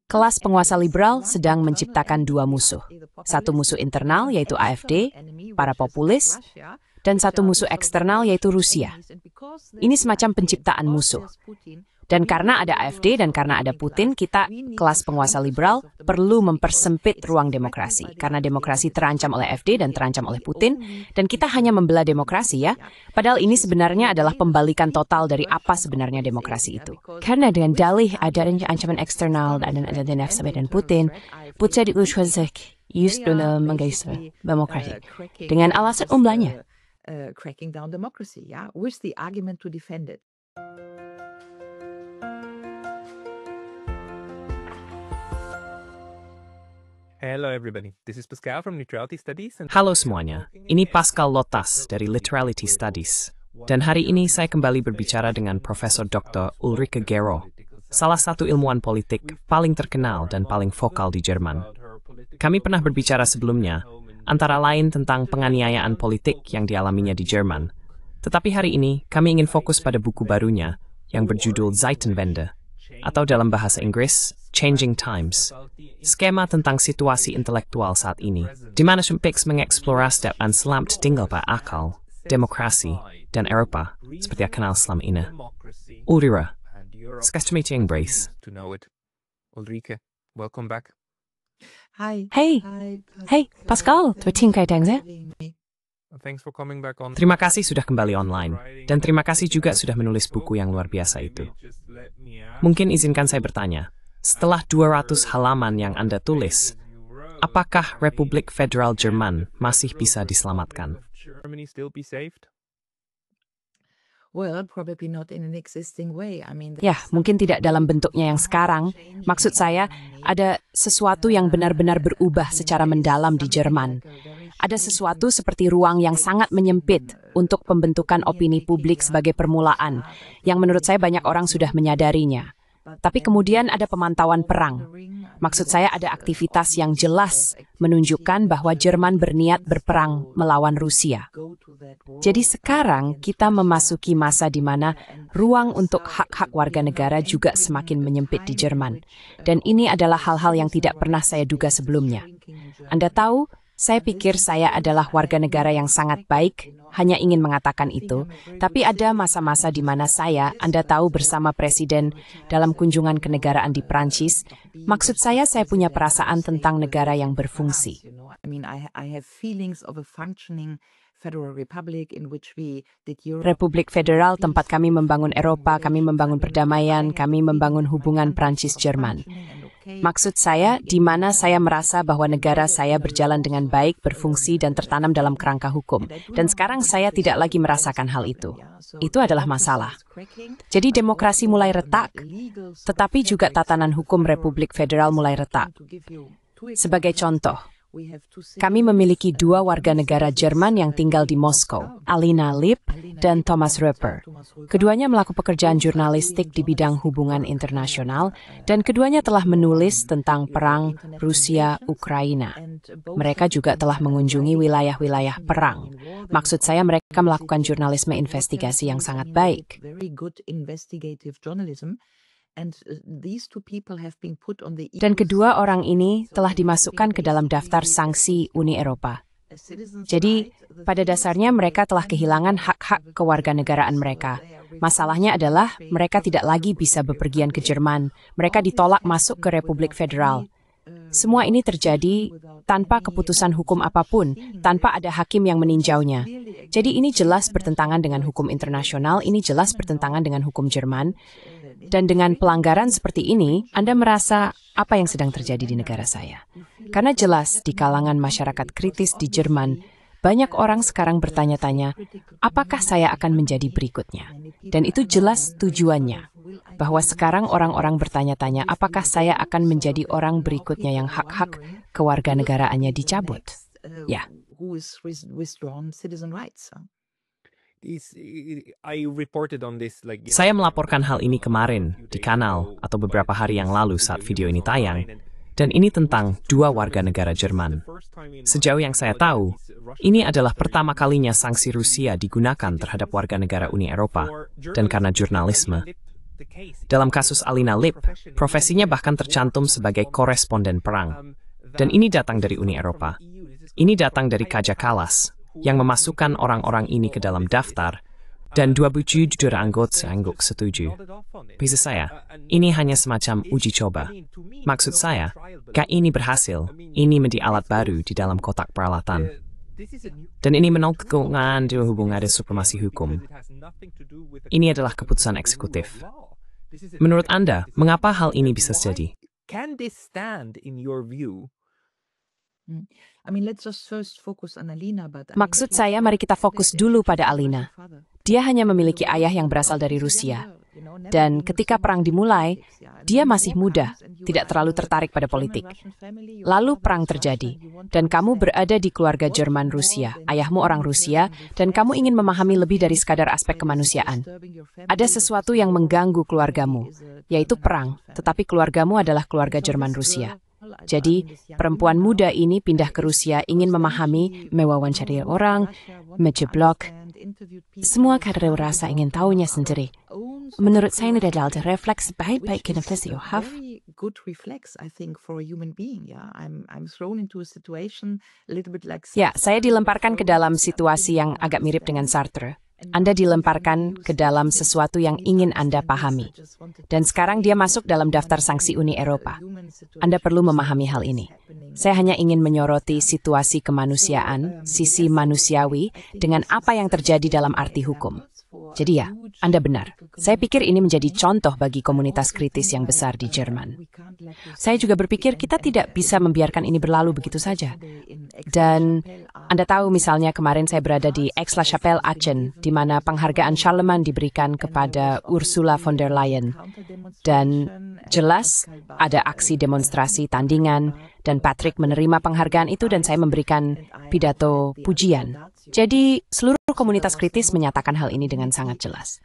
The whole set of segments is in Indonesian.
Kelas penguasa liberal sedang menciptakan dua musuh. Satu musuh internal, yaitu AfD, para populis, dan satu musuh eksternal, yaitu Rusia. Ini semacam penciptaan musuh. Dan karena ada AfD dan karena ada Putin, kita, kelas penguasa liberal, perlu mempersempit ruang demokrasi. Karena demokrasi terancam oleh AfD dan terancam oleh Putin, dan kita hanya membela demokrasi ya. Padahal ini sebenarnya adalah pembalikan total dari apa sebenarnya demokrasi itu. Karena dengan dalih adanya ancaman eksternal dan adanya AfD dan Putin demokrasi. Dengan alasan umumnya. Cracking down democracy, yeah, with the argument to defend it. Hello everybody, this is Pascal from Neutrality Studies. Halo semuanya, ini Pascal Lotas dari Literality Studies. Dan hari ini saya kembali berbicara dengan Profesor Dr. Ulrike Gero, salah satu ilmuwan politik paling terkenal dan paling vokal di Jerman. Kami pernah berbicara sebelumnya, antara lain tentang penganiayaan politik yang dialaminya di Jerman. Tetapi hari ini kami ingin fokus pada buku barunya yang berjudul Zeitenwende, atau dalam bahasa Inggris, Changing Times, skema tentang situasi intelektual saat ini, di mana Schumpex mengeksplorasi dan selamat tinggal pada akal, demokrasi, dan Eropa, seperti yang kenal selama ini. Ulrike, sekali meeting Brace. Ulrike, welcome back. Hi. Hey, Pascal, Thanks for coming back on. Terima kasih sudah kembali online, dan terima kasih juga sudah menulis buku yang luar biasa itu. Mungkin izinkan saya bertanya, setelah 200 halaman yang Anda tulis, apakah Republik Federal Jerman masih bisa diselamatkan? Ya, mungkin tidak dalam bentuknya yang sekarang. Maksud saya, ada sesuatu yang benar-benar berubah secara mendalam di Jerman. Ada sesuatu seperti ruang yang sangat menyempit untuk pembentukan opini publik sebagai permulaan, yang menurut saya banyak orang sudah menyadarinya. Tapi kemudian ada pemantauan perang. Maksud saya ada aktivitas yang jelas menunjukkan bahwa Jerman berniat berperang melawan Rusia. Jadi sekarang kita memasuki masa di mana ruang untuk hak-hak warga negara juga semakin menyempit di Jerman. Dan ini adalah hal-hal yang tidak pernah saya duga sebelumnya. Anda tahu, saya pikir saya adalah warga negara yang sangat baik, hanya ingin mengatakan itu, tapi ada masa-masa di mana saya, Anda tahu bersama Presiden dalam kunjungan kenegaraan di Prancis, maksud saya punya perasaan tentang negara yang berfungsi. Republik Federal tempat kami membangun Eropa, kami membangun perdamaian, kami membangun hubungan Prancis-Jerman. Maksud saya, di mana saya merasa bahwa negara saya berjalan dengan baik, berfungsi, dan tertanam dalam kerangka hukum. Dan sekarang saya tidak lagi merasakan hal itu. Itu adalah masalah. Jadi demokrasi mulai retak, tetapi juga tatanan hukum Republik Federal mulai retak. Sebagai contoh, kami memiliki dua warga negara Jerman yang tinggal di Moskow, Alina Lipp dan Thomas Röper. Keduanya melakukan pekerjaan jurnalistik di bidang hubungan internasional, dan keduanya telah menulis tentang perang Rusia-Ukraina. Mereka juga telah mengunjungi wilayah-wilayah perang. Maksud saya mereka melakukan jurnalisme investigasi yang sangat baik. Dan kedua orang ini telah dimasukkan ke dalam daftar sanksi Uni Eropa. Jadi, pada dasarnya mereka telah kehilangan hak-hak kewarganegaraan mereka. Masalahnya adalah mereka tidak lagi bisa bepergian ke Jerman. Mereka ditolak masuk ke Republik Federal. Semua ini terjadi tanpa keputusan hukum apapun, tanpa ada hakim yang meninjaunya. Jadi ini jelas bertentangan dengan hukum internasional, ini jelas bertentangan dengan hukum Jerman. Dan dengan pelanggaran seperti ini, Anda merasa apa yang sedang terjadi di negara saya. Karena jelas di kalangan masyarakat kritis di Jerman, banyak orang sekarang bertanya-tanya, apakah saya akan menjadi berikutnya? Dan itu jelas tujuannya. Bahwa sekarang orang-orang bertanya-tanya, apakah saya akan menjadi orang berikutnya yang hak-hak kewarganegaraannya dicabut? Ya. Saya melaporkan hal ini kemarin di kanal atau beberapa hari yang lalu saat video ini tayang, dan ini tentang dua warga negara Jerman. Sejauh yang saya tahu, ini adalah pertama kalinya sanksi Rusia digunakan terhadap warga negara Uni Eropa, dan karena jurnalisme. Dalam kasus Alina Lip, profesinya bahkan tercantum sebagai koresponden perang. Dan ini datang dari Uni Eropa. Ini datang dari Kaja Kallas, yang memasukkan orang-orang ini ke dalam daftar, dan 27 anggota setuju. Bisa saya, ini hanya semacam uji coba. Maksud saya, jika ini berhasil, ini menjadi alat baru di dalam kotak peralatan. Dan ini menolak kegunaan di hubungan ada supremasi hukum. Ini adalah keputusan eksekutif. Menurut Anda, mengapa hal ini bisa terjadi? Can this stand in your view? Maksud saya, mari kita fokus dulu pada Alina. Dia hanya memiliki ayah yang berasal dari Rusia. Dan ketika perang dimulai, dia masih muda, tidak terlalu tertarik pada politik. Lalu perang terjadi, dan kamu berada di keluarga Jerman Rusia. Ayahmu orang Rusia, dan kamu ingin memahami lebih dari sekadar aspek kemanusiaan. Ada sesuatu yang mengganggu keluargamu, yaitu perang, tetapi keluargamu adalah keluarga Jerman Rusia. Jadi, perempuan muda ini pindah ke Rusia ingin memahami, mewawancarai orang, menjeblok. Semua karena rasa ingin tahunya sendiri. Menurut saya ini adalah refleks baik-baik generasi Yohaf. Ya, saya dilemparkan ke dalam situasi yang agak mirip dengan Sartre. Anda dilemparkan ke dalam sesuatu yang ingin Anda pahami. Dan sekarang dia masuk dalam daftar sanksi Uni Eropa. Anda perlu memahami hal ini. Saya hanya ingin menyoroti situasi kemanusiaan, sisi manusiawi, dengan apa yang terjadi dalam arti hukum. Jadi ya, Anda benar. Saya pikir ini menjadi contoh bagi komunitas kritis yang besar di Jerman. Saya juga berpikir kita tidak bisa membiarkan ini berlalu begitu saja. Dan Anda tahu misalnya kemarin saya berada di Aix-la-Chapelle, Aachen, di mana penghargaan Charlemagne diberikan kepada Ursula von der Leyen. Dan jelas ada aksi demonstrasi tandingan, dan Patrick menerima penghargaan itu dan saya memberikan pidato pujian. Jadi seluruh komunitas kritis menyatakan hal ini dengan sangat jelas.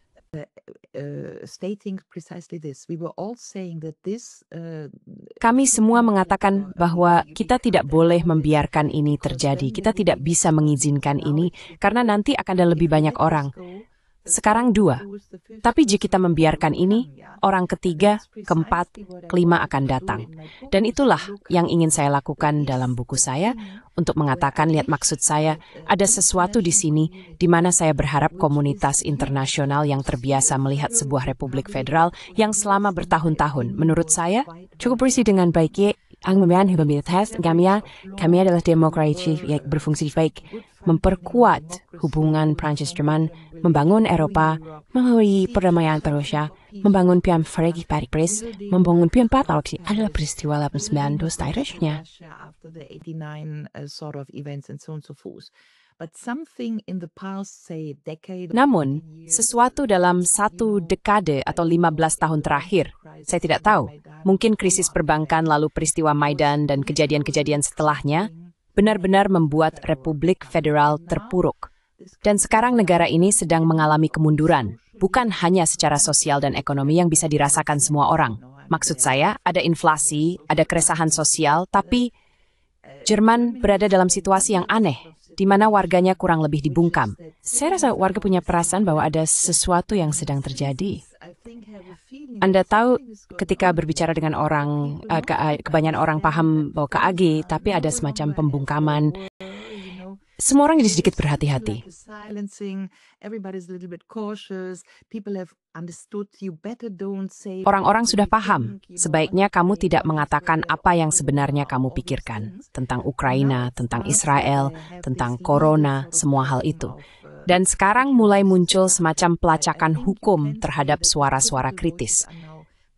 Kami semua mengatakan bahwa kita tidak boleh membiarkan ini terjadi. Kita tidak bisa mengizinkan ini karena nanti akan ada lebih banyak orang. Sekarang 2. Tapi jika kita membiarkan ini, orang ketiga, keempat, kelima akan datang. Dan itulah yang ingin saya lakukan dalam buku saya untuk mengatakan, lihat maksud saya, ada sesuatu di sini di mana saya berharap komunitas internasional yang terbiasa melihat sebuah republik federal yang selama bertahun-tahun, menurut saya, cukup berisi dengan baik. Ang memang humanitas kami adalah demokrasi yang berfungsi baik, memperkuat hubungan Prancis-Jerman, membangun Eropa, mengakhiri perdamaian Rusia, membangun pian Fregi Paris, membangun pian Patrick adalah peristiwa 89 seterusnya. Namun, sesuatu dalam 1 dekade atau 15 tahun terakhir, saya tidak tahu, mungkin krisis perbankan lalu peristiwa Maidan dan kejadian-kejadian setelahnya, benar-benar membuat Republik Federal terpuruk. Dan sekarang negara ini sedang mengalami kemunduran, bukan hanya secara sosial dan ekonomi yang bisa dirasakan semua orang. Maksud saya, ada inflasi, ada keresahan sosial, tapi Jerman berada dalam situasi yang aneh, di mana warganya kurang lebih dibungkam. Saya rasa warga punya perasaan bahwa ada sesuatu yang sedang terjadi. Anda tahu ketika berbicara dengan orang, kebanyakan orang paham bahwa KAG, tapi ada semacam pembungkaman. Semua orang jadi sedikit berhati-hati. Orang-orang sudah paham, sebaiknya kamu tidak mengatakan apa yang sebenarnya kamu pikirkan tentang Ukraina, tentang Israel, tentang Corona, semua hal itu. Dan sekarang mulai muncul semacam pelacakan hukum terhadap suara-suara kritis.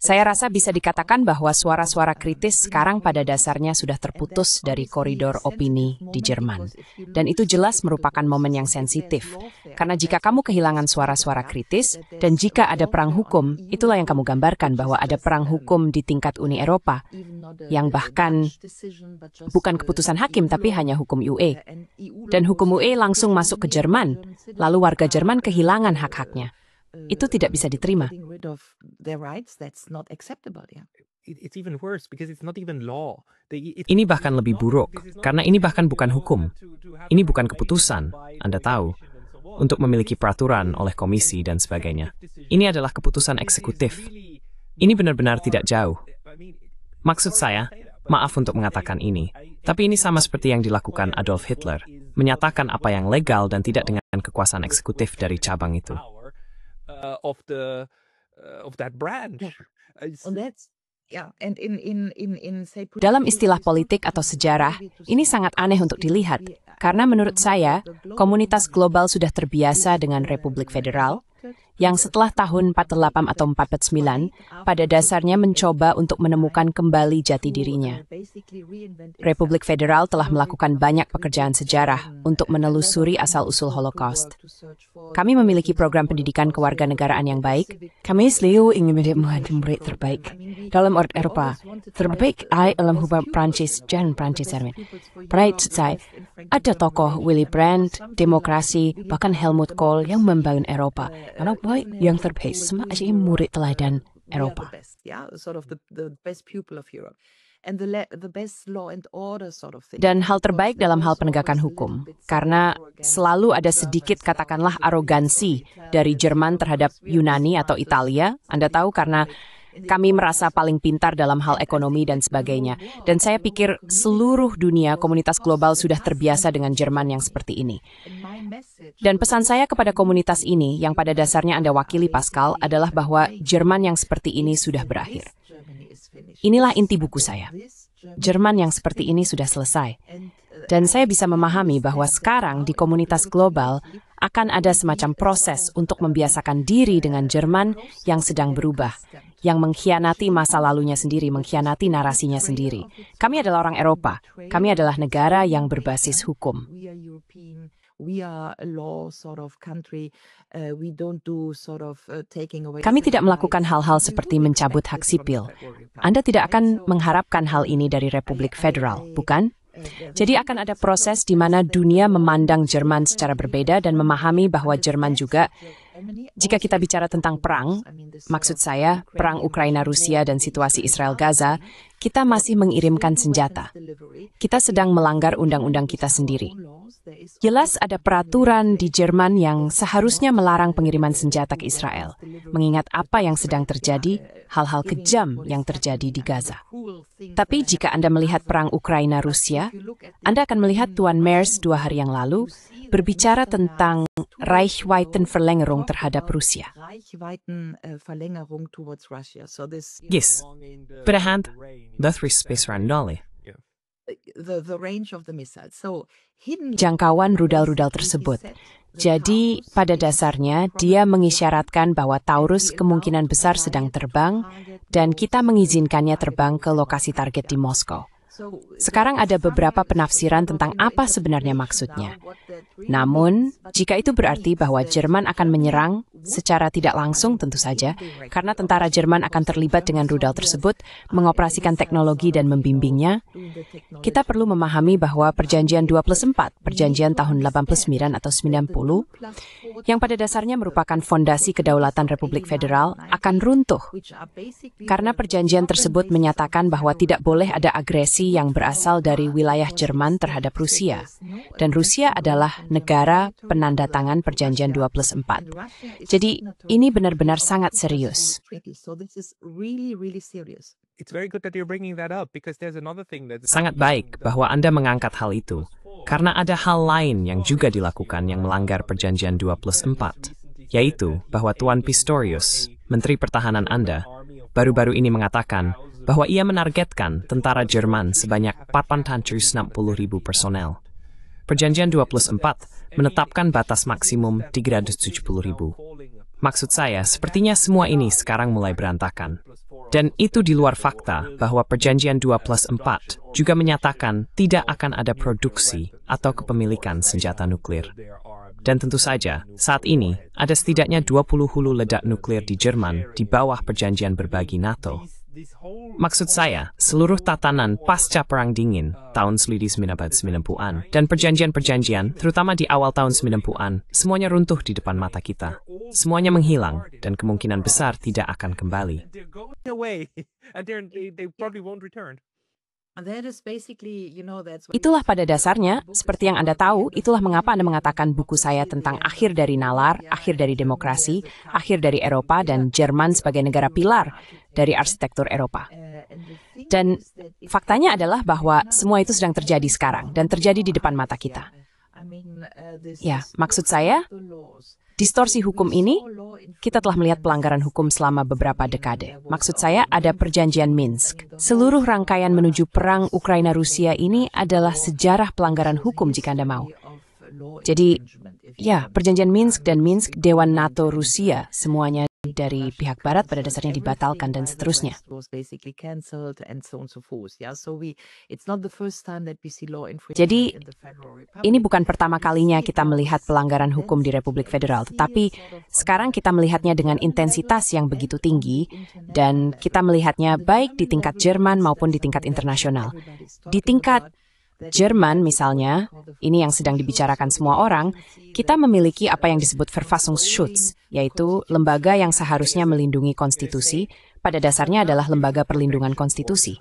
Saya rasa bisa dikatakan bahwa suara-suara kritis sekarang pada dasarnya sudah terputus dari koridor opini di Jerman. Dan itu jelas merupakan momen yang sensitif. Karena jika kamu kehilangan suara-suara kritis, dan jika ada perang hukum, itulah yang kamu gambarkan bahwa ada perang hukum di tingkat Uni Eropa, yang bahkan bukan keputusan hakim, tapi hanya hukum UE. Dan hukum UE langsung masuk ke Jerman, lalu warga Jerman kehilangan hak-haknya. Itu tidak bisa diterima. Ini bahkan lebih buruk, karena ini bahkan bukan hukum. Ini bukan keputusan, Anda tahu. untuk memiliki peraturan oleh komisi dan sebagainya. Ini adalah keputusan eksekutif. Ini benar-benar tidak jauh. Maksud saya, maaf untuk mengatakan ini, tapi ini sama seperti yang dilakukan Adolf Hitler, menyatakan apa yang legal dan tidak dengan kekuasaan eksekutif dari cabang itu. Dalam istilah politik atau sejarah, ini sangat aneh untuk dilihat, karena menurut saya, komunitas global sudah terbiasa dengan Republik Federal, yang setelah tahun 48 atau 49, pada dasarnya mencoba untuk menemukan kembali jati dirinya. Republik Federal telah melakukan banyak pekerjaan sejarah untuk menelusuri asal-usul Holocaust. Kami memiliki program pendidikan kewarganegaraan yang baik. Kami selalu ingin menjadi murid terbaik dalam Eropa. Terbaik dalam hubungan Prancis dan Prancis Jerman. Pada saya, ada tokoh Willy Brandt, demokrasi, bahkan Helmut Kohl yang membangun Eropa. Karena yang terbaik, semua adalah murid teladan Eropa. Dan hal terbaik dalam hal penegakan hukum, karena selalu ada sedikit katakanlah arogansi dari Jerman terhadap Yunani atau Italia. Anda tahu karena kami merasa paling pintar dalam hal ekonomi dan sebagainya. Dan saya pikir seluruh dunia, komunitas global sudah terbiasa dengan Jerman yang seperti ini. Dan pesan saya kepada komunitas ini, yang pada dasarnya Anda wakili Pascal, adalah bahwa Jerman yang seperti ini sudah berakhir. Inilah inti buku saya. Jerman yang seperti ini sudah selesai. Dan saya bisa memahami bahwa sekarang di komunitas global akan ada semacam proses untuk membiasakan diri dengan Jerman yang sedang berubah, yang mengkhianati masa lalunya sendiri, mengkhianati narasinya sendiri. Kami adalah orang Eropa. Kami adalah negara yang berbasis hukum. Kami tidak melakukan hal-hal seperti mencabut hak sipil. Anda tidak akan mengharapkan hal ini dari Republik Federal, bukan? Jadi akan ada proses di mana dunia memandang Jerman secara berbeda dan memahami bahwa Jerman juga, jika kita bicara tentang perang, maksud saya perang Ukraina-Rusia dan situasi Israel-Gaza, kita masih mengirimkan senjata. Kita sedang melanggar undang-undang kita sendiri. Jelas ada peraturan di Jerman yang seharusnya melarang pengiriman senjata ke Israel, mengingat apa yang sedang terjadi, hal-hal kejam yang terjadi di Gaza. Tapi jika Anda melihat perang Ukraina-Rusia, Anda akan melihat Tuan Merz 2 hari yang lalu berbicara tentang Reichweitenverlängerung terhadap Rusia. Yes, berhand, Bethris Space Randolli. Jangkauan rudal-rudal tersebut. Jadi, pada dasarnya, dia mengisyaratkan bahwa Taurus kemungkinan besar sedang terbang, dan kita mengizinkannya terbang ke lokasi target di Moskow. Sekarang ada beberapa penafsiran tentang apa sebenarnya maksudnya. Namun, jika itu berarti bahwa Jerman akan menyerang secara tidak langsung tentu saja, karena tentara Jerman akan terlibat dengan rudal tersebut, mengoperasikan teknologi dan membimbingnya, kita perlu memahami bahwa perjanjian 2+4, perjanjian tahun 89 atau 90, yang pada dasarnya merupakan fondasi kedaulatan Republik Federal, akan runtuh. Karena perjanjian tersebut menyatakan bahwa tidak boleh ada agresi yang berasal dari wilayah Jerman terhadap Rusia. Dan Rusia adalah negara penandatangan perjanjian 2+4. Jadi, ini benar-benar sangat serius. Sangat baik bahwa Anda mengangkat hal itu, karena ada hal lain yang juga dilakukan yang melanggar perjanjian 2+4, yaitu bahwa Tuan Pistorius, Menteri Pertahanan Anda, baru-baru ini mengatakan bahwa ia menargetkan tentara Jerman sebanyak 460.000 personel. Perjanjian 2+4 menetapkan batas maksimum 370.000. Maksud saya, sepertinya semua ini sekarang mulai berantakan. Dan itu di luar fakta bahwa perjanjian 2+4 juga menyatakan tidak akan ada produksi atau kepemilikan senjata nuklir. Dan tentu saja, saat ini ada setidaknya 20 hulu ledak nuklir di Jerman di bawah perjanjian berbagi NATO. Maksud saya, seluruh tatanan pasca Perang Dingin tahun 1990-an dan perjanjian-perjanjian, terutama di awal tahun 90-an, semuanya runtuh di depan mata kita. Semuanya menghilang dan kemungkinan besar tidak akan kembali. Itulah pada dasarnya, seperti yang Anda tahu, itulah mengapa Anda mengatakan buku saya tentang akhir dari nalar, akhir dari demokrasi, akhir dari Eropa, dan Jerman sebagai negara pilar dari arsitektur Eropa. Dan faktanya adalah bahwa semua itu sedang terjadi sekarang, dan terjadi di depan mata kita. Ya, maksud saya, distorsi hukum ini, kita telah melihat pelanggaran hukum selama beberapa dekade. Maksud saya, ada perjanjian Minsk. Seluruh rangkaian menuju perang Ukraina-Rusia ini adalah sejarah pelanggaran hukum jika Anda mau. Jadi, ya, perjanjian Minsk dan Minsk, Dewan NATO Rusia, semuanya dari pihak Barat pada dasarnya dibatalkan dan seterusnya. Jadi, ini bukan pertama kalinya kita melihat pelanggaran hukum di Republik Federal, tetapi sekarang kita melihatnya dengan intensitas yang begitu tinggi, dan kita melihatnya baik di tingkat Jerman maupun di tingkat internasional. Di tingkat Jerman misalnya, ini yang sedang dibicarakan semua orang, kita memiliki apa yang disebut Verfassungsschutz, yaitu lembaga yang seharusnya melindungi konstitusi, pada dasarnya adalah lembaga perlindungan konstitusi.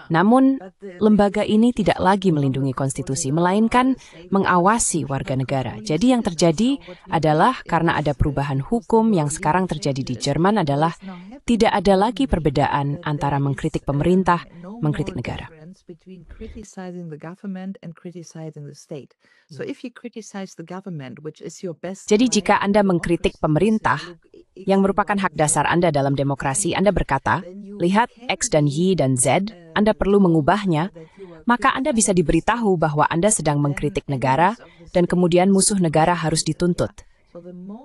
Namun, lembaga ini tidak lagi melindungi konstitusi, melainkan mengawasi warga negara. Jadi yang terjadi adalah karena ada perubahan hukum yang sekarang terjadi di Jerman adalah tidak ada lagi perbedaan antara mengkritik pemerintah, mengkritik negara. Jadi jika Anda mengkritik pemerintah, yang merupakan hak dasar Anda dalam demokrasi, Anda berkata, lihat X dan Y dan Z, Anda perlu mengubahnya, maka Anda bisa diberitahu bahwa Anda sedang mengkritik negara dan kemudian musuh negara harus dituntut.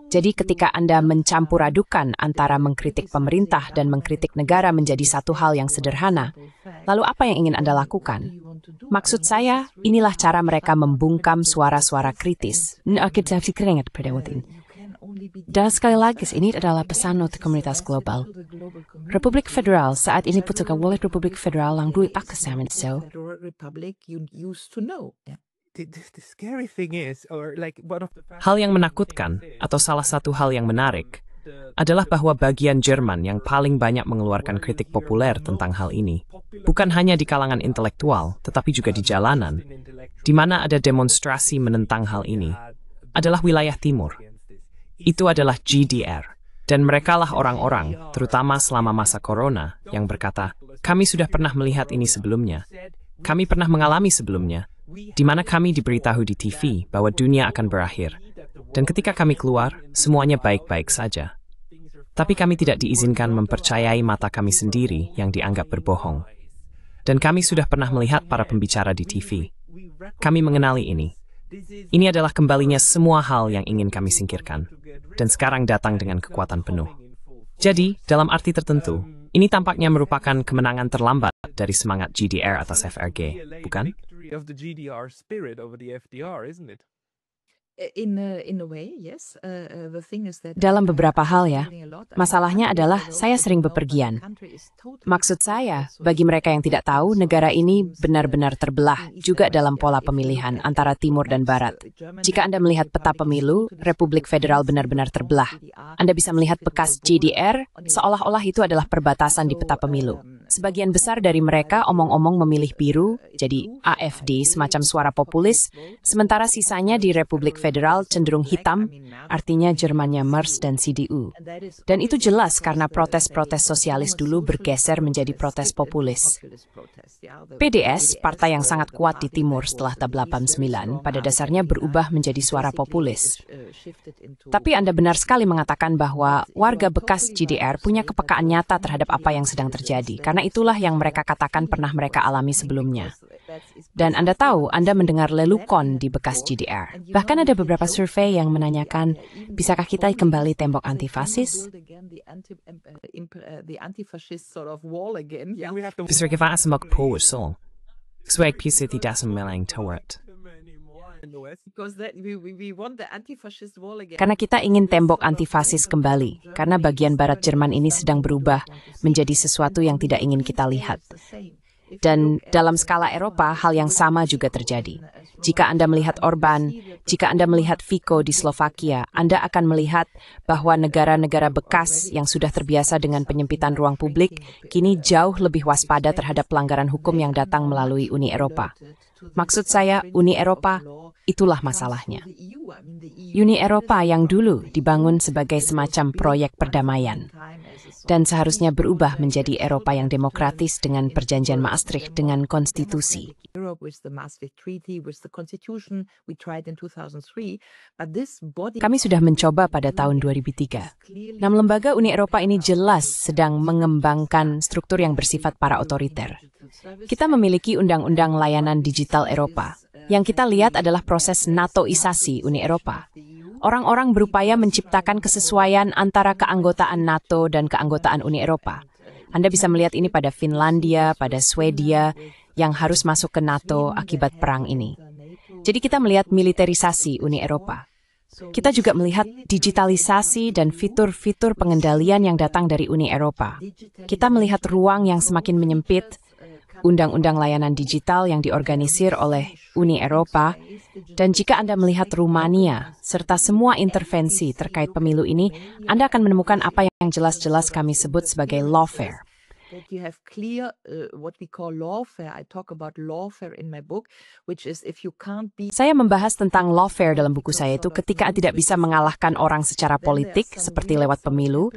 Jadi ketika Anda mencampur adukan antara mengkritik pemerintah dan mengkritik negara menjadi satu hal yang sederhana, lalu apa yang ingin Anda lakukan? Maksud saya, inilah cara mereka membungkam suara-suara kritis. Dan sekali lagi, ini adalah pesan untuk komunitas global. Republik Federal saat ini putuskan oleh Republik Federal yang duit tak kesamin so. Hal yang menakutkan, atau salah satu hal yang menarik, adalah bahwa bagian Jerman yang paling banyak mengeluarkan kritik populer tentang hal ini, bukan hanya di kalangan intelektual, tetapi juga di jalanan, di mana ada demonstrasi menentang hal ini, adalah wilayah timur. Itu adalah GDR, dan merekalah orang-orang, terutama selama masa corona, yang berkata, kami sudah pernah melihat ini sebelumnya, kami pernah mengalami sebelumnya, di mana kami diberitahu di TV bahwa dunia akan berakhir. Dan ketika kami keluar, semuanya baik-baik saja. Tapi kami tidak diizinkan mempercayai mata kami sendiri yang dianggap berbohong. Dan kami sudah pernah melihat para pembicara di TV. Kami mengenali ini. Ini adalah kembalinya semua hal yang ingin kami singkirkan. Dan sekarang datang dengan kekuatan penuh. Jadi, dalam arti tertentu, ini tampaknya merupakan kemenangan terlambat dari semangat GDR atas FRG, bukan? Dalam beberapa hal ya, masalahnya adalah saya sering bepergian. Maksud saya, bagi mereka yang tidak tahu, negara ini benar-benar terbelah juga dalam pola pemilihan antara timur dan barat. Jika Anda melihat peta pemilu, Republik Federal benar-benar terbelah. Anda bisa melihat bekas GDR, seolah-olah itu adalah perbatasan di peta pemilu. Sebagian besar dari mereka omong-omong memilih biru, jadi AfD, semacam suara populis, sementara sisanya di Republik Federal cenderung hitam, artinya Jermannya MERS dan CDU. Dan itu jelas karena protes-protes sosialis dulu bergeser menjadi protes populis. PDS, partai yang sangat kuat di timur setelah TAB 89, pada dasarnya berubah menjadi suara populis. Tapi Anda benar sekali mengatakan bahwa warga bekas GDR punya kepekaan nyata terhadap apa yang sedang terjadi, karena itulah yang mereka katakan pernah mereka alami sebelumnya. Dan Anda tahu, Anda mendengar lelukon di bekas GDR. Bahkan ada beberapa survei yang menanyakan, bisakah kita kembali tembok antifasis? Karena kita ingin tembok antifasis kembali, karena bagian barat Jerman ini sedang berubah menjadi sesuatu yang tidak ingin kita lihat. Dan dalam skala Eropa, hal yang sama juga terjadi. Jika Anda melihat Orban, jika Anda melihat Fico di Slovakia, Anda akan melihat bahwa negara-negara bekas yang sudah terbiasa dengan penyempitan ruang publik, kini jauh lebih waspada terhadap pelanggaran hukum yang datang melalui Uni Eropa. Maksud saya, Uni Eropa, itulah masalahnya. Uni Eropa yang dulu dibangun sebagai semacam proyek perdamaian dan seharusnya berubah menjadi Eropa yang demokratis dengan perjanjian Maastricht dengan konstitusi. Kami sudah mencoba pada tahun 2003. 6 lembaga Uni Eropa ini jelas sedang mengembangkan struktur yang bersifat para otoriter. Kita memiliki Undang-Undang Layanan Digital Eropa. Yang kita lihat adalah proses NATO-isasi Uni Eropa. Orang-orang berupaya menciptakan kesesuaian antara keanggotaan NATO dan keanggotaan Uni Eropa. Anda bisa melihat ini pada Finlandia, pada Swedia, yang harus masuk ke NATO akibat perang ini. Jadi kita melihat militerisasi Uni Eropa. Kita juga melihat digitalisasi dan fitur-fitur pengendalian yang datang dari Uni Eropa. Kita melihat ruang yang semakin menyempit, undang-undang layanan digital yang diorganisir oleh Uni Eropa, dan jika Anda melihat Rumania, serta semua intervensi terkait pemilu ini, Anda akan menemukan apa yang jelas-jelas kami sebut sebagai lawfare. Saya membahas tentang lawfare dalam buku saya itu ketika tidak bisa mengalahkan orang secara politik, seperti lewat pemilu,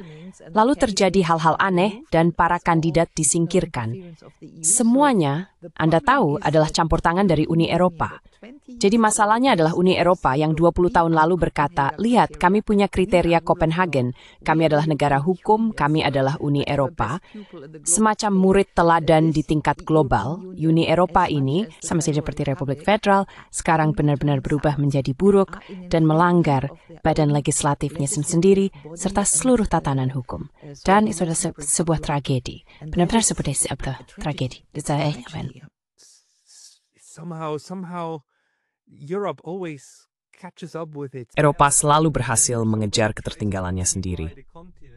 lalu terjadi hal-hal aneh dan para kandidat disingkirkan. Semuanya, Anda tahu, adalah campur tangan dari Uni Eropa. Jadi masalahnya adalah Uni Eropa yang 20 tahun lalu berkata, lihat, kami punya kriteria Copenhagen, kami adalah negara hukum, kami adalah Uni Eropa. Semacam murid teladan di tingkat global, Uni Eropa ini, sama saja seperti Republik Federal, sekarang benar-benar berubah menjadi buruk dan melanggar badan legislatifnya sendiri, serta seluruh tatanan hukum. Dan itu adalah sebuah tragedi. Benar-benar seperti tragedi. Somehow Europe always catches up with it. Eropa selalu berhasil mengejar ketertinggalannya sendiri.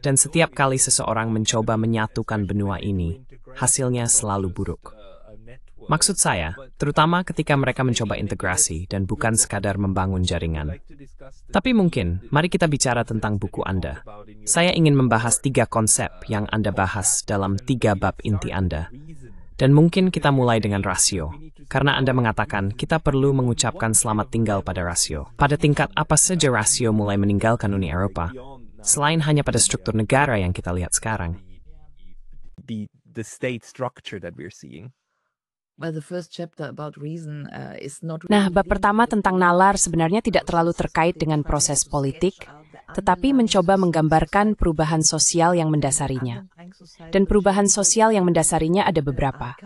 Dan setiap kali seseorang mencoba menyatukan benua ini, hasilnya selalu buruk. Maksud saya, terutama ketika mereka mencoba integrasi dan bukan sekadar membangun jaringan. Tapi mungkin, mari kita bicara tentang buku Anda. Saya ingin membahas 3 konsep yang Anda bahas dalam 3 bab inti Anda. Dan mungkin kita mulai dengan rasio. Karena Anda mengatakan kita perlu mengucapkan selamat tinggal pada rasio. Pada tingkat apa saja rasio mulai meninggalkan Uni Eropa? Selain hanya pada struktur negara yang kita lihat sekarang. The state structure that we're seeing. Nah, bab pertama tentang nalar sebenarnya tidak terlalu terkait dengan proses politik, tetapi mencoba menggambarkan perubahan sosial yang mendasarinya. Dan perubahan sosial yang mendasarinya ada beberapa.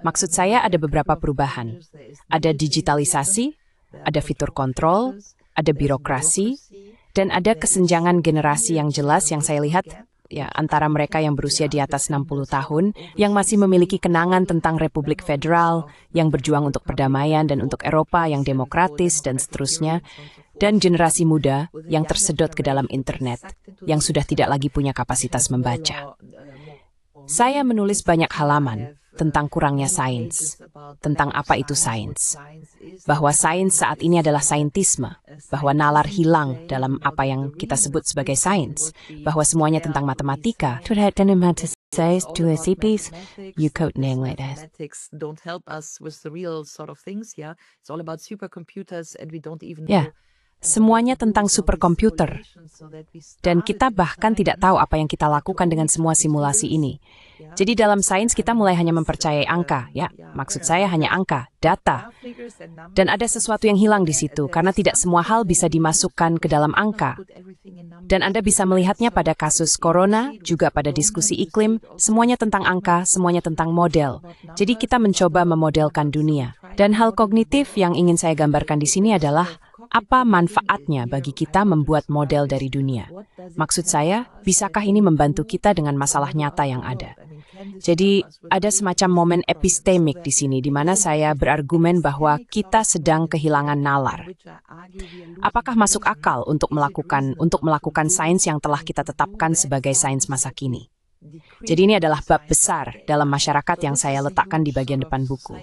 Maksud saya ada beberapa perubahan. Ada digitalisasi, ada fitur kontrol, ada birokrasi, dan ada kesenjangan generasi yang jelas yang saya lihat ya antara mereka yang berusia di atas 60 tahun, yang masih memiliki kenangan tentang Republik Federal, yang berjuang untuk perdamaian dan untuk Eropa yang demokratis dan seterusnya, dan generasi muda yang tersedot ke dalam internet, yang sudah tidak lagi punya kapasitas membaca. Saya menulis banyak halaman tentang kurangnya sains, tentang apa itu sains, bahwa sains saat ini adalah saintisme, bahwa nalar hilang dalam apa yang kita sebut sebagai sains, bahwa semuanya tentang matematika. Ya, semuanya tentang superkomputer. Dan kita bahkan tidak tahu apa yang kita lakukan dengan semua simulasi ini. Jadi dalam sains kita mulai hanya mempercayai angka, ya. Maksud saya hanya angka, data. Dan ada sesuatu yang hilang di situ karena tidak semua hal bisa dimasukkan ke dalam angka. Dan Anda bisa melihatnya pada kasus corona, juga pada diskusi iklim, semuanya tentang angka, semuanya tentang model. Jadi kita mencoba memodelkan dunia. Dan hal kognitif yang ingin saya gambarkan di sini adalah apa manfaatnya bagi kita membuat model dari dunia? Maksud saya, bisakah ini membantu kita dengan masalah nyata yang ada? Jadi, ada semacam momen epistemik di sini, di mana saya berargumen bahwa kita sedang kehilangan nalar. Apakah masuk akal untuk melakukan sains yang telah kita tetapkan sebagai sains masa kini? Jadi ini adalah bab besar dalam masyarakat yang saya letakkan di bagian depan buku.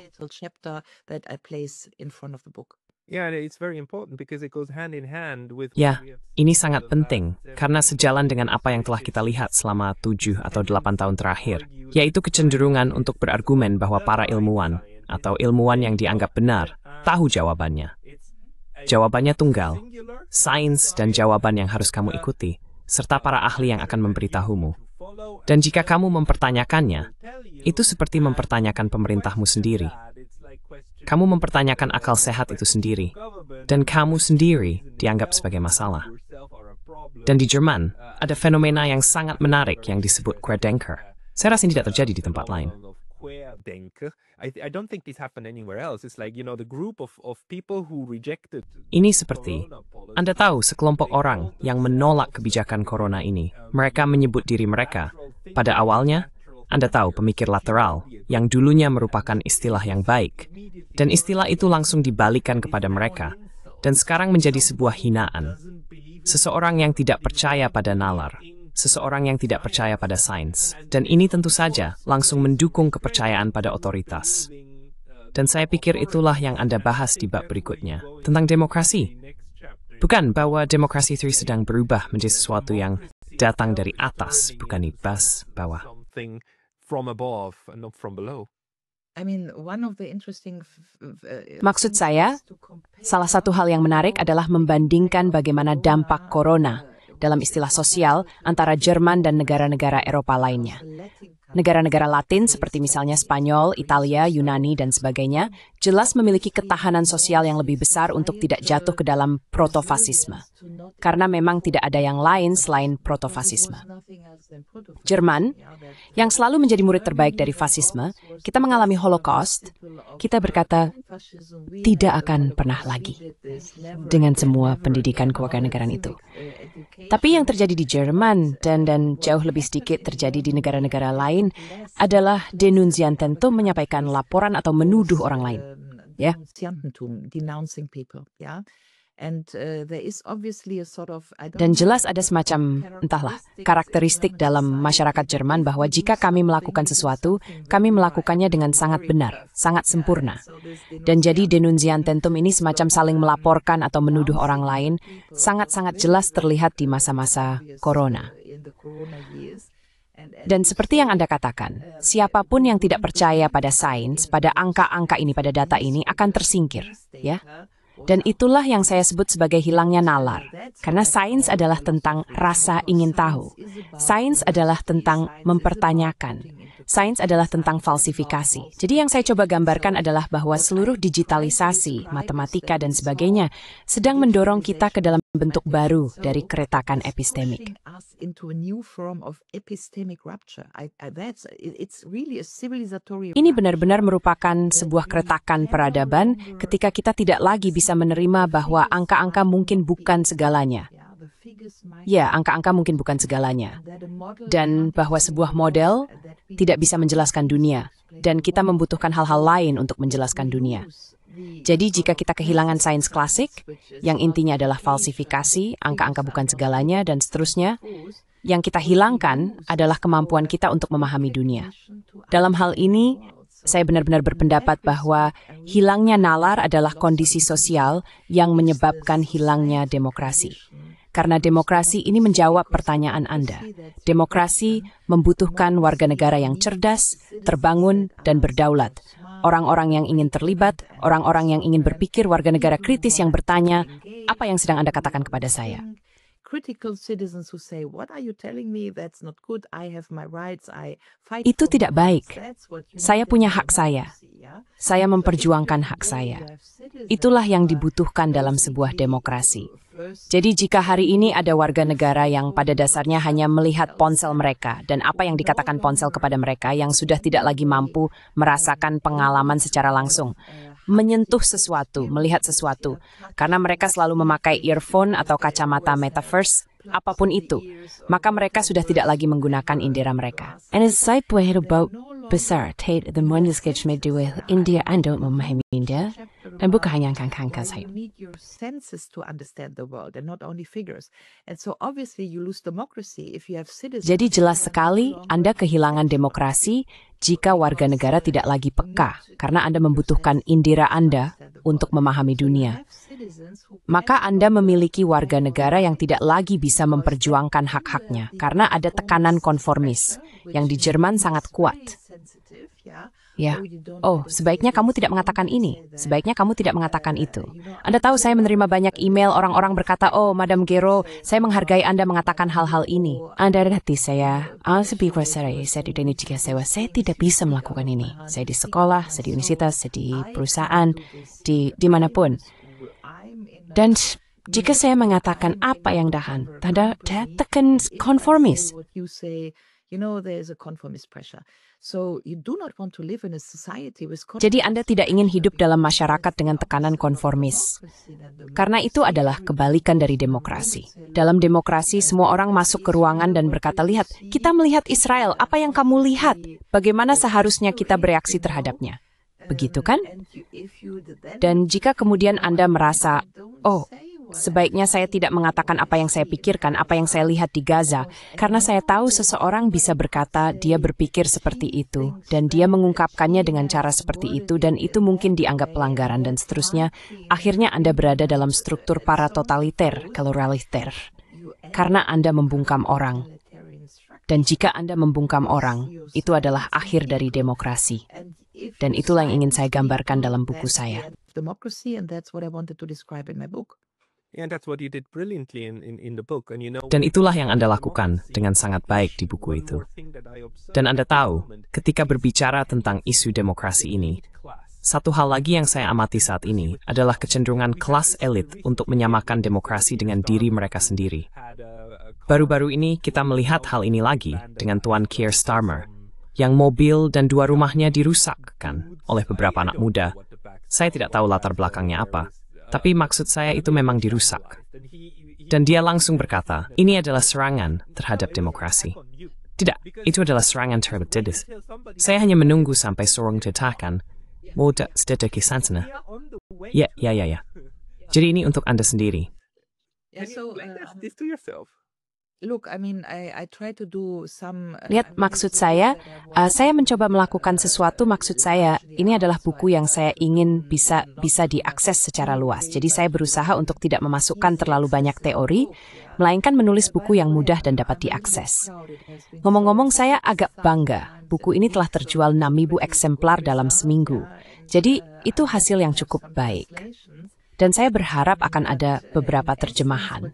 Yeah, it's very important because it goes hand in hand with Ya, ini sangat penting karena sejalan dengan apa yang telah kita lihat selama 7 atau 8 tahun terakhir, yaitu kecenderungan untuk berargumen bahwa para ilmuwan atau ilmuwan yang dianggap benar tahu jawabannya. Jawabannya tunggal, sains dan jawaban yang harus kamu ikuti, serta para ahli yang akan memberitahumu. Dan jika kamu mempertanyakannya, itu seperti mempertanyakan pemerintahmu sendiri. Kamu mempertanyakan akal sehat itu sendiri, dan kamu sendiri dianggap sebagai masalah. Dan di Jerman, ada fenomena yang sangat menarik yang disebut Querdenker. Saya rasa ini tidak terjadi di tempat lain. I don't think this happened anywhere else. It's like, the group of people who rejected. Ini seperti, Anda tahu sekelompok orang yang menolak kebijakan corona ini. Mereka menyebut diri mereka. Pada awalnya, Anda tahu pemikir lateral, yang dulunya merupakan istilah yang baik. Dan istilah itu langsung dibalikan kepada mereka. Dan sekarang menjadi sebuah hinaan. Seseorang yang tidak percaya pada nalar. Seseorang yang tidak percaya pada sains. Dan ini tentu saja langsung mendukung kepercayaan pada otoritas. Dan saya pikir itulah yang Anda bahas di bab berikutnya, tentang demokrasi. Bukan bahwa demokrasi itu sedang berubah menjadi sesuatu yang datang dari atas, bukan di bawah. From above and not from below. Maksud saya, salah satu hal yang menarik adalah membandingkan bagaimana dampak corona dalam istilah sosial antara Jerman dan negara-negara Eropa lainnya. Negara-negara Latin seperti misalnya Spanyol, Italia, Yunani, dan sebagainya, jelas memiliki ketahanan sosial yang lebih besar untuk tidak jatuh ke dalam protofasisme. Karena memang tidak ada yang lain selain protofasisme. Jerman, yang selalu menjadi murid terbaik dari fasisme, kita mengalami Holocaust, kita berkata, tidak akan pernah lagi dengan semua pendidikan kewarganegaraan itu. Tapi yang terjadi di Jerman dan jauh lebih sedikit terjadi di negara-negara lain adalah denunziantentum, menyampaikan laporan atau menuduh orang lain. Ya. Dan jelas ada semacam, entahlah, karakteristik dalam masyarakat Jerman bahwa jika kami melakukan sesuatu, kami melakukannya dengan sangat benar, sangat sempurna. Dan jadi denunziantentum ini semacam saling melaporkan atau menuduh orang lain, sangat-sangat jelas terlihat di masa-masa corona. Dan seperti yang Anda katakan, siapapun yang tidak percaya pada sains, pada angka-angka ini, pada data ini, akan tersingkir, ya. Dan itulah yang saya sebut sebagai hilangnya nalar. Karena sains adalah tentang rasa ingin tahu. Sains adalah tentang mempertanyakan. Sains adalah tentang falsifikasi. Jadi yang saya coba gambarkan adalah bahwa seluruh digitalisasi, matematika, dan sebagainya sedang mendorong kita ke dalam bentuk baru dari keretakan epistemik. Ini benar-benar merupakan sebuah keretakan peradaban ketika kita tidak lagi bisa menerima bahwa angka-angka mungkin bukan segalanya. Ya, angka-angka mungkin bukan segalanya. Dan bahwa sebuah model tidak bisa menjelaskan dunia. Dan kita membutuhkan hal-hal lain untuk menjelaskan dunia. Jadi jika kita kehilangan sains klasik, yang intinya adalah falsifikasi, angka-angka bukan segalanya, dan seterusnya, yang kita hilangkan adalah kemampuan kita untuk memahami dunia. Dalam hal ini, saya benar-benar berpendapat bahwa hilangnya nalar adalah kondisi sosial yang menyebabkan hilangnya demokrasi. Karena demokrasi ini menjawab pertanyaan Anda. Demokrasi membutuhkan warga negara yang cerdas, terbangun, dan berdaulat. Orang-orang yang ingin terlibat, orang-orang yang ingin berpikir, warga negara kritis yang bertanya, apa yang sedang Anda katakan kepada saya? Itu tidak baik. Saya punya hak saya. Saya memperjuangkan hak saya. Itulah yang dibutuhkan dalam sebuah demokrasi. Jadi jika hari ini ada warga negara yang pada dasarnya hanya melihat ponsel mereka dan apa yang dikatakan ponsel kepada mereka yang sudah tidak lagi mampu merasakan pengalaman secara langsung, menyentuh sesuatu, melihat sesuatu, karena mereka selalu memakai earphone atau kacamata metaverse, apapun itu, maka mereka sudah tidak lagi menggunakan indera mereka. And saya punya bau besar, the one sketch made with India, Anda memahami India, Dan bukan hanya angka-angka Yeah, saya. you need your senses to understand the world and not only figures. And so obviously you lose democracy if you have citizens. Jadi jelas who are sekali no longer Anda kehilangan sensitive. demokrasi jika warga negara tidak lagi peka, karena Anda membutuhkan indera Anda untuk memahami dunia. Maka Anda memiliki warga negara yang tidak lagi bisa memperjuangkan hak-haknya, karena ada tekanan konformis, yang di Jerman sangat kuat. Ya, oh, sebaiknya kamu tidak mengatakan ini, sebaiknya kamu tidak mengatakan itu. Anda tahu saya menerima banyak email orang-orang berkata, oh, Madam Gero, saya menghargai Anda mengatakan hal-hal ini. Anda hati saya tidak bisa melakukan ini. Saya di sekolah, saya di universitas, saya di perusahaan, di manapun. Dan jika saya mengatakan apa yang tanda tekan konformis. Jadi Anda tidak ingin hidup dalam masyarakat dengan tekanan konformis. Karena itu adalah kebalikan dari demokrasi. Dalam demokrasi, semua orang masuk ke ruangan dan berkata, lihat, kita melihat Israel, apa yang kamu lihat? Bagaimana seharusnya kita bereaksi terhadapnya? Begitu kan? Dan jika kemudian Anda merasa, oh, sebaiknya saya tidak mengatakan apa yang saya pikirkan, apa yang saya lihat di Gaza, karena saya tahu seseorang bisa berkata dia berpikir seperti itu, dan dia mengungkapkannya dengan cara seperti itu, dan itu mungkin dianggap pelanggaran, dan seterusnya. Akhirnya Anda berada dalam struktur paratotaliter, kaloraliter, karena Anda membungkam orang. Dan jika Anda membungkam orang, itu adalah akhir dari demokrasi. Dan itulah yang ingin saya gambarkan dalam buku saya. Democracy, and that's what I wanted to describe in my book. Yeah, that's what you did brilliantly in the book. And Dan itulah yang Anda lakukan dengan sangat baik di buku itu. Dan Anda tahu, ketika berbicara tentang isu demokrasi ini, satu hal lagi yang saya amati saat ini adalah kecenderungan kelas elit untuk menyamakan demokrasi dengan diri mereka sendiri. Baru-baru ini kita melihat hal ini lagi dengan Tuan Keir Starmer, yang mobil dan 2 rumahnya dirusakkan oleh beberapa anak muda. Saya tidak tahu latar belakangnya apa, tapi maksud saya itu memang dirusak. Dan dia langsung berkata, ini adalah serangan terhadap demokrasi. Tidak, itu adalah serangan terhadap diri. Saya hanya menunggu sampai seorang dikatakan, mau sedikit kisan sana. Ya. Jadi ini untuk Anda sendiri. Yeah, so, this to yourself. look, I mean, I try to do some. Lihat, maksud saya mencoba melakukan sesuatu, maksud saya, ini adalah buku yang saya ingin bisa diakses secara luas. Jadi saya berusaha untuk tidak memasukkan terlalu banyak teori, melainkan menulis buku yang mudah dan dapat diakses. Ngomong-ngomong, saya agak bangga. Buku ini telah terjual 6.000 eksemplar dalam seminggu. Jadi itu hasil yang cukup baik. Dan saya berharap akan ada beberapa terjemahan.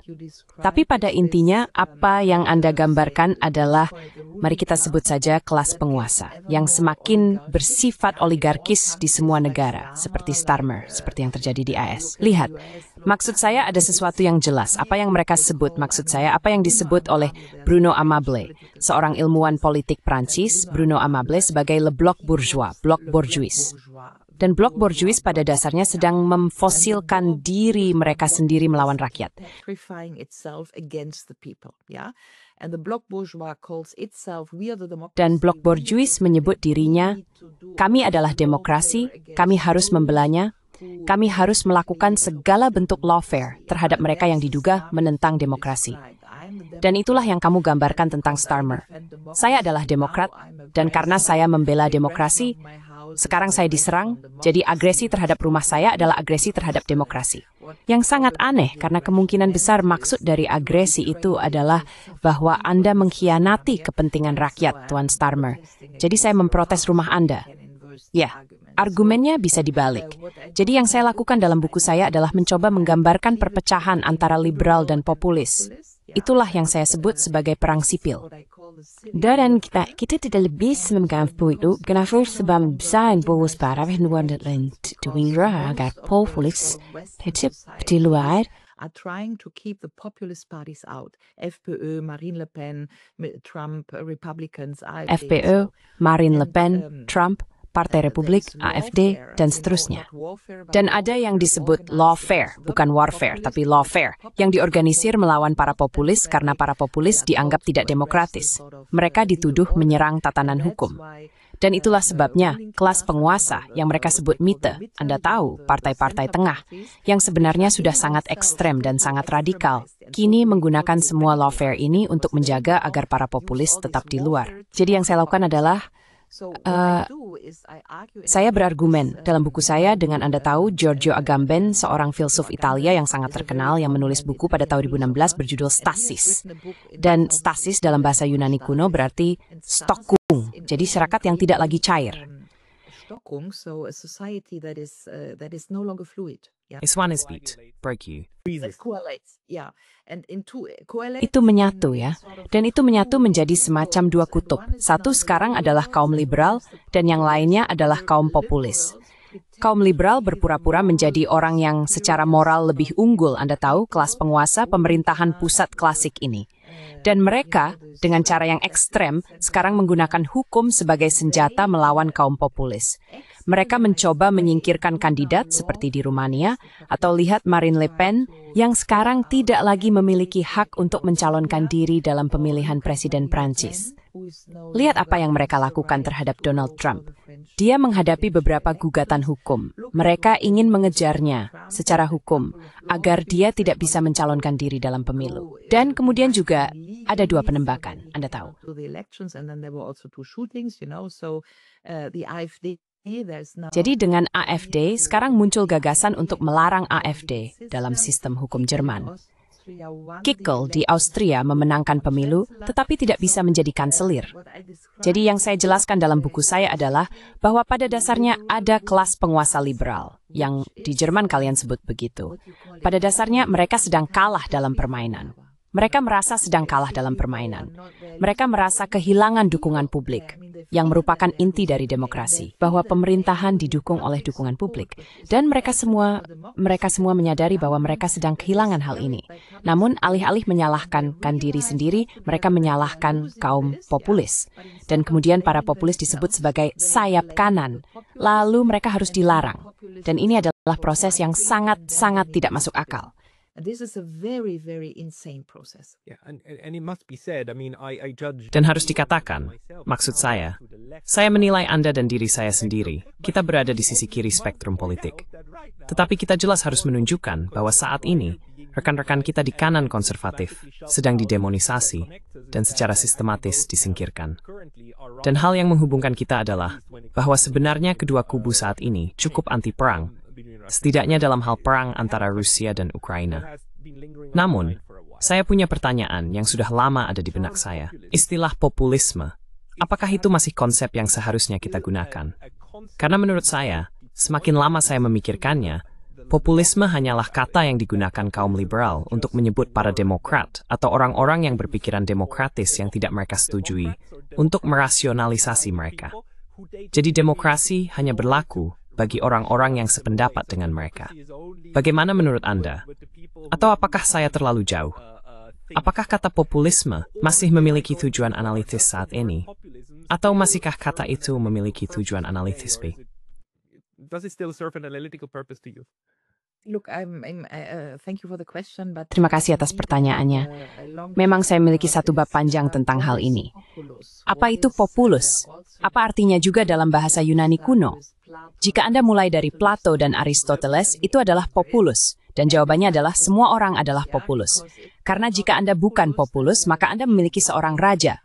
Tapi pada intinya, apa yang Anda gambarkan adalah, mari kita sebut saja kelas penguasa, yang semakin bersifat oligarkis di semua negara, seperti Starmer, seperti yang terjadi di AS. Lihat, maksud saya ada sesuatu yang jelas. Apa yang mereka sebut, maksud saya, apa yang disebut oleh Bruno Amable, seorang ilmuwan politik Prancis, Bruno Amable sebagai le bloc bourgeois, blok borjuis. Dan blok borjuis pada dasarnya sedang memfosilkan diri mereka sendiri melawan rakyat. Dan blok borjuis menyebut dirinya, kami adalah demokrasi, kami harus membelanya, kami harus melakukan segala bentuk lawfare terhadap mereka yang diduga menentang demokrasi. Dan itulah yang kamu gambarkan tentang Starmer. Saya adalah demokrat, dan karena saya membela demokrasi, sekarang saya diserang, jadi agresi terhadap rumah saya adalah agresi terhadap demokrasi. Yang sangat aneh, karena kemungkinan besar maksud dari agresi itu adalah bahwa Anda mengkhianati kepentingan rakyat, Tuan Starmer. Jadi saya memprotes rumah Anda. Ya, argumennya bisa dibalik. Jadi yang saya lakukan dalam buku saya adalah mencoba menggambarkan perpecahan antara liberal dan populis. Itulah yang saya sebut sebagai perang sipil. Dan kita tidak lebih menganggap itu kenapa sebab besar bos para penduan tuwira agar populis di luar are trying to keep the populist parties out. FPÖ, Marine Le Pen, Trump, Republicans, AfD. FPÖ, Marine Le Pen, Trump, Partai Republik, AfD, dan seterusnya. Dan ada yang disebut lawfare, bukan warfare, tapi lawfare, yang diorganisir melawan para populis karena para populis dianggap tidak demokratis. Mereka dituduh menyerang tatanan hukum. Dan itulah sebabnya kelas penguasa yang mereka sebut Mitte, Anda tahu, partai-partai tengah, yang sebenarnya sudah sangat ekstrem dan sangat radikal, kini menggunakan semua lawfare ini untuk menjaga agar para populis tetap di luar. Jadi yang saya lakukan adalah, saya berargumen dalam buku saya dengan Anda tahu Giorgio Agamben, seorang filsuf Italia yang sangat terkenal yang menulis buku pada tahun 2016 berjudul Stasis. Dan stasis dalam bahasa Yunani kuno berarti stokung, jadi masyarakat yang tidak lagi cair. Iswanisbit, break you. Itu menyatu ya, dan itu menyatu menjadi semacam dua kutub. Satu sekarang adalah kaum liberal, dan yang lainnya adalah kaum populis. Kaum liberal berpura-pura menjadi orang yang secara moral lebih unggul, Anda tahu, kelas penguasa pemerintahan pusat klasik ini. Dan mereka, dengan cara yang ekstrem, sekarang menggunakan hukum sebagai senjata melawan kaum populis. Mereka mencoba menyingkirkan kandidat seperti di Rumania, atau lihat Marine Le Pen yang sekarang tidak lagi memiliki hak untuk mencalonkan diri dalam pemilihan Presiden Prancis. Lihat apa yang mereka lakukan terhadap Donald Trump. Dia menghadapi beberapa gugatan hukum. Mereka ingin mengejarnya secara hukum agar dia tidak bisa mencalonkan diri dalam pemilu. Dan kemudian juga ada dua penembakan, Anda tahu. Jadi dengan AfD, sekarang muncul gagasan untuk melarang AfD dalam sistem hukum Jerman. Kickel di Austria memenangkan pemilu, tetapi tidak bisa menjadi kanselir. Jadi yang saya jelaskan dalam buku saya adalah bahwa pada dasarnya ada kelas penguasa liberal, yang di Jerman kalian sebut begitu. Pada dasarnya mereka sedang kalah dalam permainan. Mereka merasa sedang kalah dalam permainan. Mereka merasa kehilangan dukungan publik, yang merupakan inti dari demokrasi, bahwa pemerintahan didukung oleh dukungan publik. Dan mereka semua menyadari bahwa mereka sedang kehilangan hal ini. Namun, alih-alih menyalahkan diri sendiri, mereka menyalahkan kaum populis. Dan kemudian para populis disebut sebagai sayap kanan. Lalu mereka harus dilarang. Dan ini adalah proses yang sangat-sangat tidak masuk akal. This is a very, very insane process. Yeah, and it must be said, I mean, I judge... Dan harus dikatakan, maksud saya menilai Anda dan diri saya sendiri, kita berada di sisi kiri spektrum politik. Tetapi kita jelas harus menunjukkan bahwa saat ini, rekan-rekan kita di kanan konservatif sedang didemonisasi dan secara sistematis disingkirkan. Dan hal yang menghubungkan kita adalah bahwa sebenarnya kedua kubu saat ini cukup anti-perang, setidaknya dalam hal perang antara Rusia dan Ukraina. Namun, saya punya pertanyaan yang sudah lama ada di benak saya. Istilah populisme, apakah itu masih konsep yang seharusnya kita gunakan? Karena menurut saya, semakin lama saya memikirkannya, populisme hanyalah kata yang digunakan kaum liberal untuk menyebut para demokrat atau orang-orang yang berpikiran demokratis yang tidak mereka setujui untuk merasionalisasi mereka. Jadi demokrasi hanya berlaku bagi orang-orang yang sependapat dengan mereka. Bagaimana menurut Anda? Atau apakah saya terlalu jauh? Apakah kata populisme masih memiliki tujuan analitis saat ini? Atau masihkah kata itu memiliki tujuan analitis, B? Does it still serve an analytical purpose to you? Look, thank you for the question, but Terima kasih atas pertanyaannya. Memang saya memiliki satu bab panjang tentang hal ini. Apa itu populus? Apa artinya juga dalam bahasa Yunani kuno? Jika Anda mulai dari Plato dan Aristoteles, itu adalah populus. Dan jawabannya adalah semua orang adalah populus. Karena jika Anda bukan populus, maka Anda memiliki seorang raja.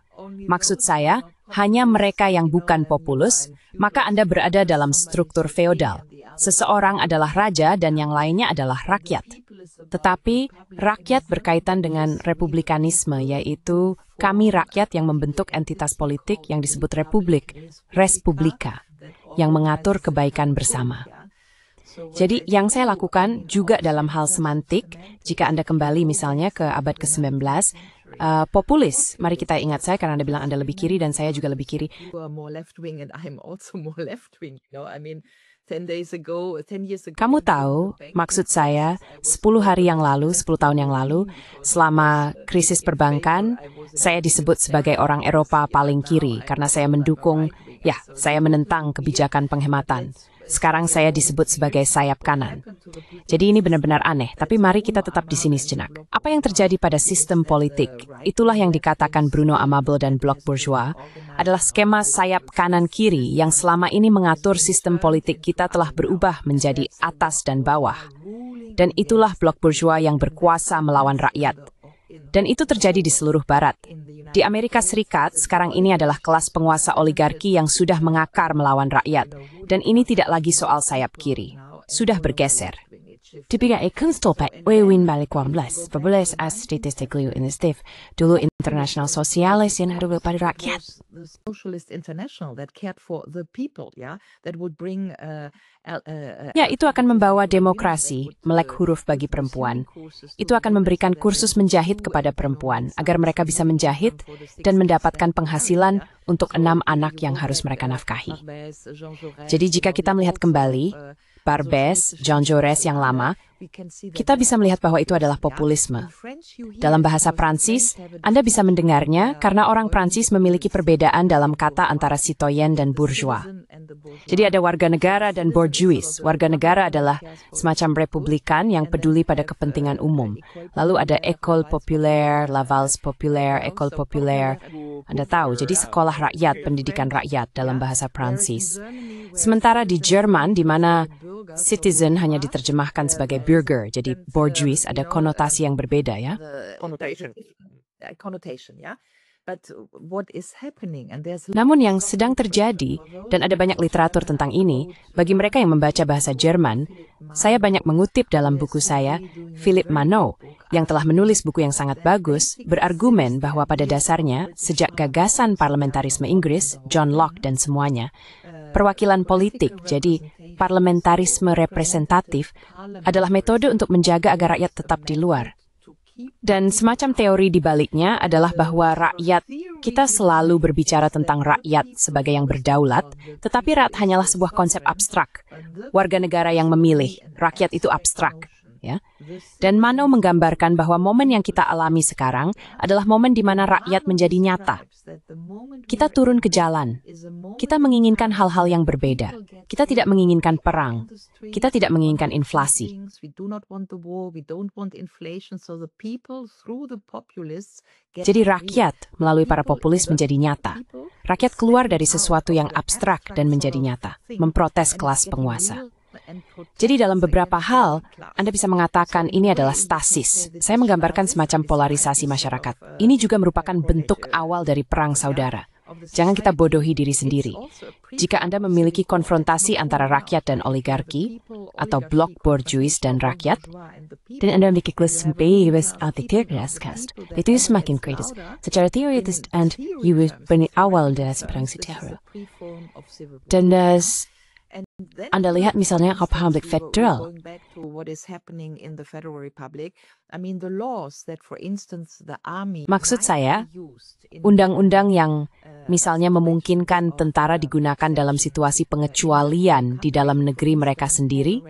Maksud saya, hanya mereka yang bukan populus, maka Anda berada dalam struktur feodal. Seseorang adalah raja dan yang lainnya adalah rakyat. Tetapi rakyat berkaitan dengan republikanisme, yaitu kami rakyat yang membentuk entitas politik yang disebut republik, res publica, yang mengatur kebaikan bersama. Jadi yang saya lakukan juga dalam hal semantik, jika Anda kembali misalnya ke abad ke-19, populis, mari kita ingat saya karena Anda bilang Anda lebih kiri dan saya juga lebih kiri. Kamu tahu, maksud saya, 10 hari yang lalu, 10 tahun yang lalu, selama krisis perbankan, saya disebut sebagai orang Eropa paling kiri karena saya mendukung Ya, saya menentang kebijakan penghematan. Sekarang saya disebut sebagai sayap kanan. Jadi ini benar-benar aneh, tapi mari kita tetap di sini sejenak. Apa yang terjadi pada sistem politik, itulah yang dikatakan Bruno Amabile dan Blok Bourgeois, adalah skema sayap kanan-kiri yang selama ini mengatur sistem politik kita telah berubah menjadi atas dan bawah. Dan itulah Blok Bourgeois yang berkuasa melawan rakyat. Dan itu terjadi di seluruh Barat. Di Amerika Serikat, sekarang ini adalah kelas penguasa oligarki yang sudah mengakar melawan rakyat. Dan ini tidak lagi soal sayap kiri. Sudah bergeser. Dipilih kunstolpek Wewin balik 18, berbelas as statistically initiative. Dulu internasional sosialis yang ada pada rakyat. The Socialist International that cared for the people, yeah, that would bring Ya, itu akan membawa demokrasi, melek huruf bagi perempuan. Itu akan memberikan kursus menjahit kepada perempuan, agar mereka bisa menjahit dan mendapatkan penghasilan untuk 6 anak yang harus mereka nafkahi. Jadi jika kita melihat kembali, Barbès, Jean Jaurès yang lama, kita bisa melihat bahwa itu adalah populisme. Dalam bahasa Prancis, Anda bisa mendengarnya karena orang Prancis memiliki perbedaan dalam kata antara citoyen dan bourgeois. Jadi ada warga negara dan bourgeois. Warga negara adalah semacam republikan yang peduli pada kepentingan umum. Lalu ada école populaire, la valse populaire, école populaire. Anda tahu, jadi sekolah rakyat, pendidikan rakyat dalam bahasa Prancis. Sementara di Jerman, di mana citizen hanya diterjemahkan sebagai Bürger, jadi bourgeois ada konotasi yang berbeda ya. Connotation, yeah. But what is happening, and there's Namun yang sedang terjadi, dan ada banyak literatur tentang ini, bagi mereka yang membaca bahasa Jerman, saya banyak mengutip dalam buku saya, Philippe Manot, yang telah menulis buku yang sangat bagus, berargumen bahwa pada dasarnya, sejak gagasan parlamentarisme Inggris, John Locke dan semuanya, perwakilan politik, jadi parlamentarisme representatif, adalah metode untuk menjaga agar rakyat tetap di luar. Dan semacam teori di baliknya adalah bahwa rakyat, kita selalu berbicara tentang rakyat sebagai yang berdaulat, tetapi rakyat hanyalah sebuah konsep abstrak. Warga negara yang memilih, rakyat itu abstrak. Ya. Dan Manot menggambarkan bahwa momen yang kita alami sekarang adalah momen di mana rakyat menjadi nyata. Kita turun ke jalan. Kita menginginkan hal-hal yang berbeda. Kita tidak menginginkan perang. Kita tidak menginginkan inflasi. Jadi rakyat melalui para populis menjadi nyata. Rakyat keluar dari sesuatu yang abstrak dan menjadi nyata, memprotes kelas penguasa. Jadi dalam beberapa hal, Anda bisa mengatakan ini adalah stasis. Saya menggambarkan semacam polarisasi masyarakat. Ini juga merupakan bentuk awal dari perang saudara. Jangan kita bodohi diri sendiri. Jika Anda memiliki konfrontasi antara rakyat dan oligarki, atau blok bourgeois dan rakyat, Dan Anda memiliki kelas bebas aktivitas kast. Itu semakin kritis. Secara teoritis, and you will beri awal dari perang saudara. Dan Anda lihat misalnya Republik Federal. Maksud saya, undang-undang yang misalnya memungkinkan tentara digunakan dalam situasi pengecualian di dalam negeri mereka sendiri,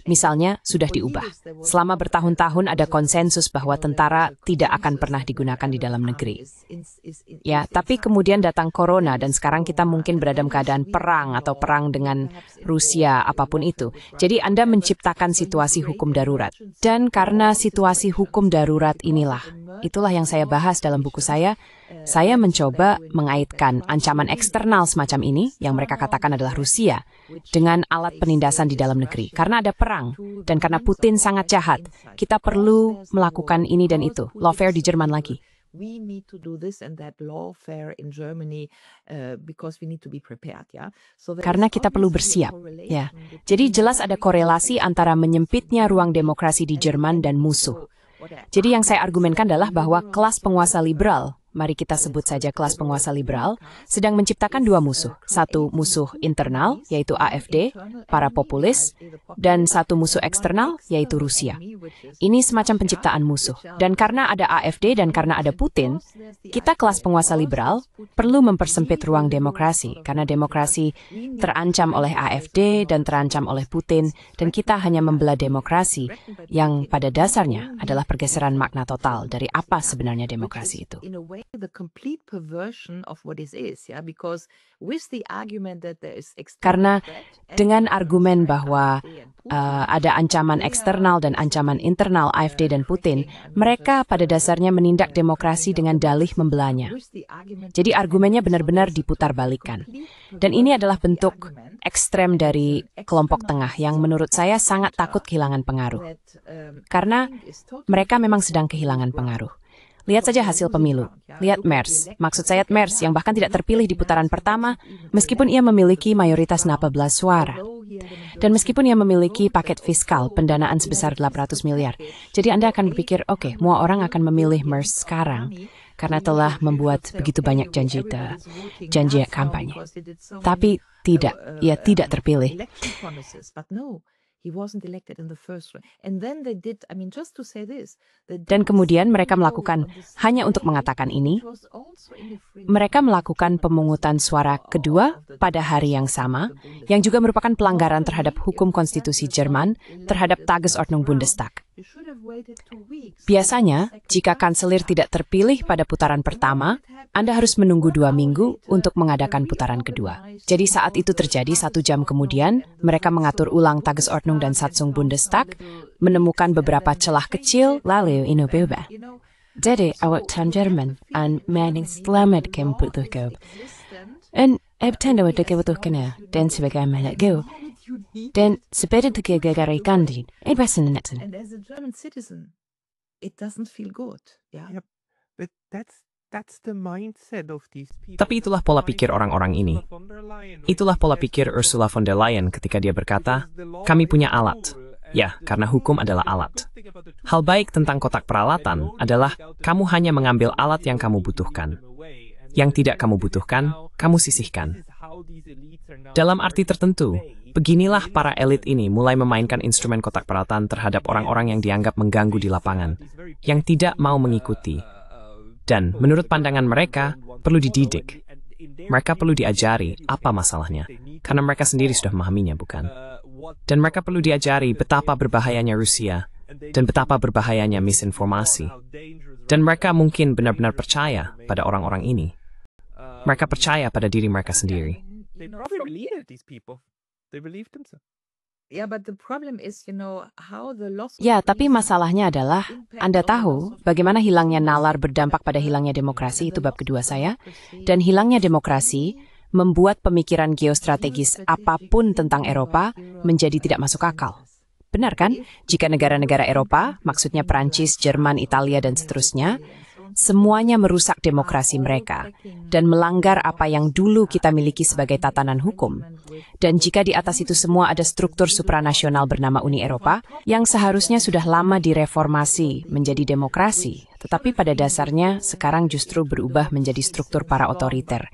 misalnya sudah diubah. Selama bertahun-tahun ada konsensus bahwa tentara tidak akan pernah digunakan di dalam negeri. Ya, tapi kemudian datang corona dan sekarang kita mungkin berada dalam keadaan perang atau perang dengan Rusia, apapun itu. Jadi Anda menciptakan situasi hukum darurat. Dan karena situasi hukum darurat itulah yang saya bahas dalam buku saya mencoba mengaitkan ancaman eksternal semacam ini, yang mereka katakan adalah Rusia, dengan alat penindasan di dalam negeri. Karena ada perang, dan karena Putin sangat jahat, kita perlu melakukan ini dan itu. Lawfare di Jerman lagi. We need to do this and that lawfare in Germany because we need to be prepared, ya. So karena kita perlu bersiap, ya. Jadi jelas ada korelasi antara menyempitnya ruang demokrasi di Jerman dan musuh. Jadi yang saya argumenkan adalah bahwa kelas penguasa liberal, mari kita sebut saja kelas penguasa liberal, sedang menciptakan dua musuh. Satu musuh internal, yaitu AfD, para populis, dan satu musuh eksternal, yaitu Rusia. Ini semacam penciptaan musuh. Dan karena ada AfD dan karena ada Putin, kita kelas penguasa liberal perlu mempersempit ruang demokrasi, karena demokrasi terancam oleh AfD dan terancam oleh Putin, dan kita hanya membelah demokrasi yang pada dasarnya adalah pergeseran makna total dari apa sebenarnya demokrasi itu. the complete perversion of what this is, yeah, because with the argument that there is Karena dengan argumen bahwa ada ancaman eksternal dan ancaman internal AfD dan Putin, mereka pada dasarnya menindak demokrasi dengan dalih membelanya. Jadi argumennya benar-benar diputarbalikkan. Dan ini adalah bentuk ekstrem dari kelompok tengah yang menurut saya sangat takut kehilangan pengaruh. Karena mereka memang sedang kehilangan pengaruh. Lihat saja hasil pemilu. Lihat Merz. Maksud saya Merz yang bahkan tidak terpilih di putaran pertama, meskipun ia memiliki mayoritas 18 suara. Dan meskipun ia memiliki paket fiskal, pendanaan sebesar 800 miliar. Jadi Anda akan berpikir, oke, semua orang akan memilih Merz sekarang, karena telah membuat begitu banyak janji kampanye. Tapi tidak, ia tidak terpilih. Dan kemudian mereka melakukan, hanya untuk mengatakan ini, mereka melakukan pemungutan suara kedua pada hari yang sama, yang juga merupakan pelanggaran terhadap hukum konstitusi Jerman terhadap Tagesordnung Bundestag. Biasanya, jika kanselir tidak terpilih pada putaran pertama, Anda harus menunggu 2 minggu untuk mengadakan putaran kedua. Jadi saat itu terjadi 1 jam kemudian, mereka mengatur ulang Tagesordnung dan Satzung Bundestag, menemukan beberapa celah kecil, lalu ini berubah. Jadi, awak tan Jerman, an mening selamat kebutuhkan. Dan tanda waktu kebutuhkan, dan sebagai mana go. Dan seperti kegagaran di investment. And as a German citizen, it doesn't feel good. Yeah. Yep. But that's the mindset of these people. Tapi itulah pola pikir orang-orang ini. Itulah pola pikir Ursula von der Leyen ketika dia berkata, kami punya alat. Ya, karena hukum adalah alat. Hal baik tentang kotak peralatan adalah kamu hanya mengambil alat yang kamu butuhkan. Yang tidak kamu butuhkan, kamu sisihkan. Dalam arti tertentu, beginilah para elit ini mulai memainkan instrumen kotak peralatan terhadap orang-orang yang dianggap mengganggu di lapangan, yang tidak mau mengikuti. Dan menurut pandangan mereka, perlu dididik. Mereka perlu diajari apa masalahnya, karena mereka sendiri sudah memahaminya, bukan? Dan mereka perlu diajari betapa berbahayanya Rusia, dan betapa berbahayanya misinformasi. Dan mereka mungkin benar-benar percaya pada orang-orang ini. Mereka percaya pada diri mereka sendiri. They probably believe these people. They believe themselves. Yeah, but the problem is, how the loss of Ya, tapi masalahnya adalah, Anda tahu bagaimana hilangnya nalar berdampak pada hilangnya demokrasi, itu bab kedua saya. Dan hilangnya demokrasi membuat pemikiran geostrategis apapun tentang Eropa menjadi tidak masuk akal. Benar kan? Jika negara-negara Eropa, maksudnya Prancis, Jerman, Italia, dan seterusnya, semuanya merusak demokrasi mereka dan melanggar apa yang dulu kita miliki sebagai tatanan hukum. Dan jika di atas itu semua ada struktur supranasional bernama Uni Eropa, yang seharusnya sudah lama direformasi menjadi demokrasi, tetapi pada dasarnya sekarang justru berubah menjadi struktur para otoriter.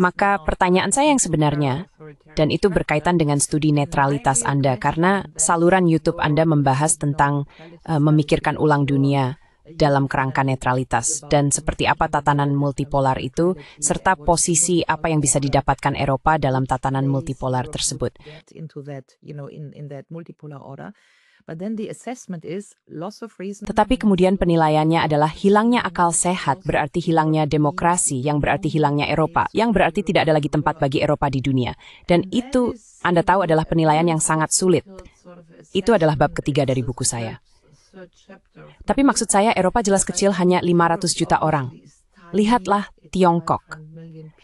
Maka pertanyaan saya yang sebenarnya, dan itu berkaitan dengan studi netralitas Anda, karena saluran YouTube Anda membahas tentang memikirkan ulang dunia dalam kerangka netralitas, dan seperti apa tatanan multipolar itu, serta posisi apa yang bisa didapatkan Eropa dalam tatanan multipolar tersebut. Tetapi kemudian penilaiannya adalah hilangnya akal sehat, berarti hilangnya demokrasi, yang berarti hilangnya Eropa, yang berarti tidak ada lagi tempat bagi Eropa di dunia. Dan itu, Anda tahu, adalah penilaian yang sangat sulit. Itu adalah bab ketiga dari buku saya. Tapi maksud saya, Eropa jelas kecil, hanya 500 juta orang. Lihatlah Tiongkok.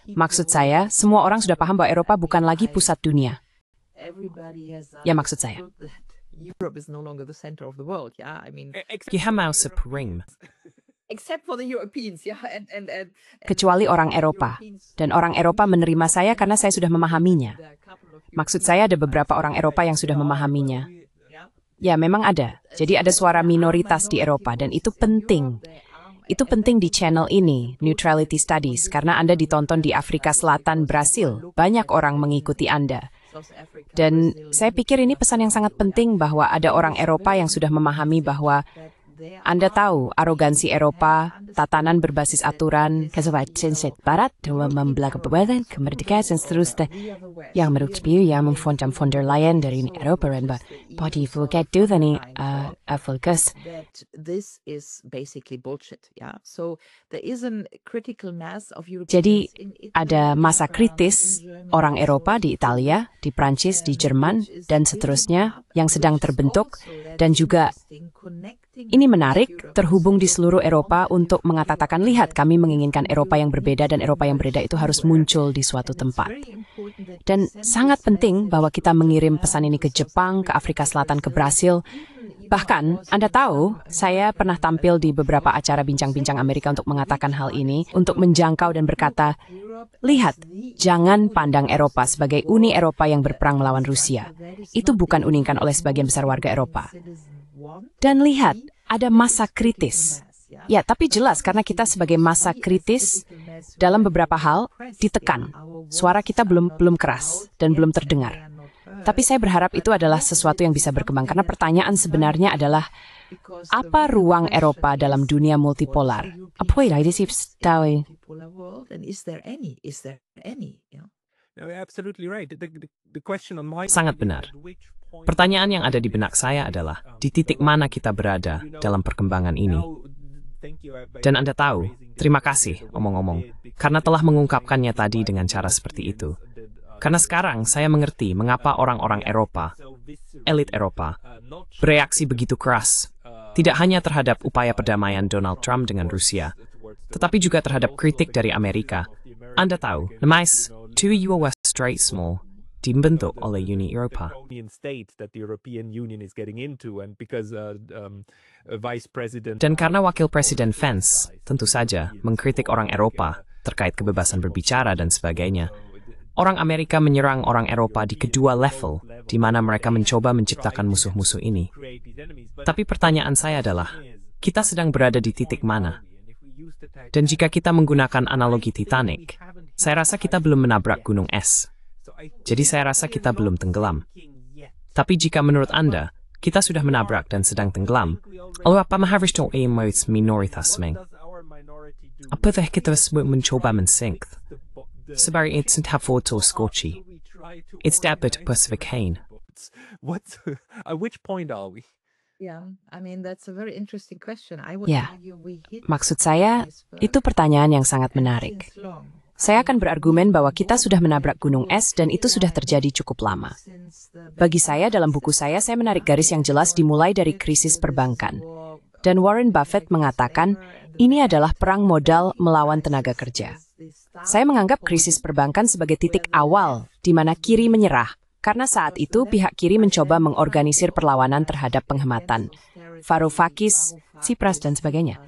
Maksud saya, semua orang sudah paham bahwa Eropa bukan lagi pusat dunia. Ya, maksud saya. Europe is no longer the center of the world, yeah. I mean, Gehamau Supreme. except for the Europeans, yeah, and Kecuali orang Eropa. Dan orang Eropa menerima saya karena saya sudah memahaminya. Maksud saya, ada beberapa orang Eropa yang sudah memahaminya. Ya, memang ada. Jadi ada suara minoritas di Eropa, dan itu penting. Itu penting di channel ini, Neutrality Studies, karena Anda ditonton di Afrika Selatan, Brasil. Banyak orang mengikuti Anda. Dan saya pikir ini pesan yang sangat penting bahwa ada orang Eropa yang sudah memahami bahwa Anda tahu, arogansi Eropa, tatanan berbasis aturan, Kesempatan Barat dalam membelakang kebebasan, kemerdekaan, dan seterusnya yang menurut yang von der Leyen dari Uni Eropa dan body forget itu tadi fokus. That this is basically bullshit. Yeah. So there is a critical mass of Europeans. Jadi ada masa kritis orang Eropa di Italia, di Prancis, di Jerman, dan seterusnya yang sedang terbentuk, dan juga ini menarik, terhubung di seluruh Eropa untuk mengatakan, lihat kami menginginkan Eropa yang berbeda dan Eropa yang berbeda itu harus muncul di suatu tempat. Dan sangat penting bahwa kita mengirim pesan ini ke Jepang, ke Afrika Selatan, ke Brasil. Bahkan, Anda tahu, saya pernah tampil di beberapa acara bincang-bincang Amerika untuk mengatakan hal ini, untuk menjangkau dan berkata, lihat, jangan pandang Eropa sebagai Uni Eropa yang berperang melawan Rusia. Itu bukan uninkan oleh sebagian besar warga Eropa. Dan lihat, ada masa kritis. Ya, tapi jelas karena kita sebagai masa kritis dalam beberapa hal ditekan. Suara kita belum keras dan belum terdengar. Tapi saya berharap itu adalah sesuatu yang bisa berkembang karena pertanyaan sebenarnya adalah apa ruang Eropa dalam dunia multipolar? Apa yang ada sih tahu? Sangat benar. Pertanyaan yang ada di benak saya adalah, di titik mana kita berada dalam perkembangan ini? Dan Anda tahu, terima kasih, omong-omong, karena telah mengungkapkannya tadi dengan cara seperti itu. Karena sekarang saya mengerti mengapa orang-orang Eropa, elit Eropa, bereaksi begitu keras, tidak hanya terhadap upaya perdamaian Donald Trump dengan Rusia, tetapi juga terhadap kritik dari Amerika. Anda tahu, namais, to US straight small, dibentuk oleh Uni Eropa. Dan karena Wakil Presiden Vance, tentu saja, mengkritik orang Eropa terkait kebebasan berbicara dan sebagainya, orang Amerika menyerang orang Eropa di kedua level, di mana mereka mencoba menciptakan musuh-musuh ini. Tapi pertanyaan saya adalah, kita sedang berada di titik mana? Dan jika kita menggunakan analogi Titanic, saya rasa kita belum menabrak gunung es. Jadi saya rasa kita belum tenggelam. Tapi jika menurut Anda, kita sudah menabrak dan sedang tenggelam, lalu apa harus minoritas meng? Apakah kita mencoba mensink? Sebari it's have foto scorchy. It's dapat Pacificain. At which point are we? Yeah, I mean that's a very interesting question. Ya, maksud saya, itu pertanyaan yang sangat menarik. Saya akan berargumen bahwa kita sudah menabrak gunung es dan itu sudah terjadi cukup lama. Bagi saya, dalam buku saya menarik garis yang jelas dimulai dari krisis perbankan. Dan Warren Buffett mengatakan, ini adalah perang modal melawan tenaga kerja. Saya menganggap krisis perbankan sebagai titik awal di mana kiri menyerah, karena saat itu pihak kiri mencoba mengorganisir perlawanan terhadap penghematan, Varoufakis, Tsipras, dan sebagainya.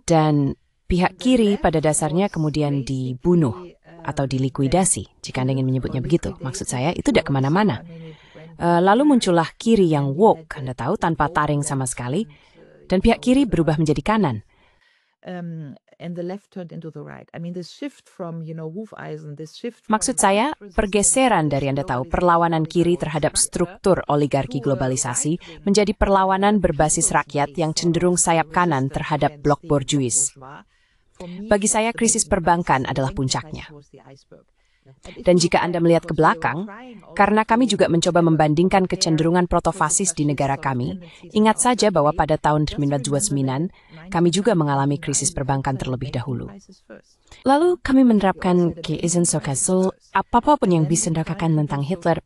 Dan pihak kiri pada dasarnya kemudian dibunuh atau dilikuidasi, jika Anda ingin menyebutnya begitu. Maksud saya, itu tidak kemana-mana. Lalu muncullah kiri yang woke, Anda tahu, tanpa taring sama sekali, dan pihak kiri berubah menjadi kanan. Maksud saya, pergeseran dari Anda tahu, perlawanan kiri terhadap struktur oligarki globalisasi menjadi perlawanan berbasis rakyat yang cenderung sayap kanan terhadap blok borjuis. Bagi saya, krisis perbankan adalah puncaknya. Dan jika Anda melihat ke belakang, karena kami juga mencoba membandingkan kecenderungan protofasis di negara kami, ingat saja bahwa pada tahun 1929, kami juga mengalami krisis perbankan terlebih dahulu. Lalu kami menerapkan keizin sokasul, apapun yang bisa dikatakan tentang Hitler,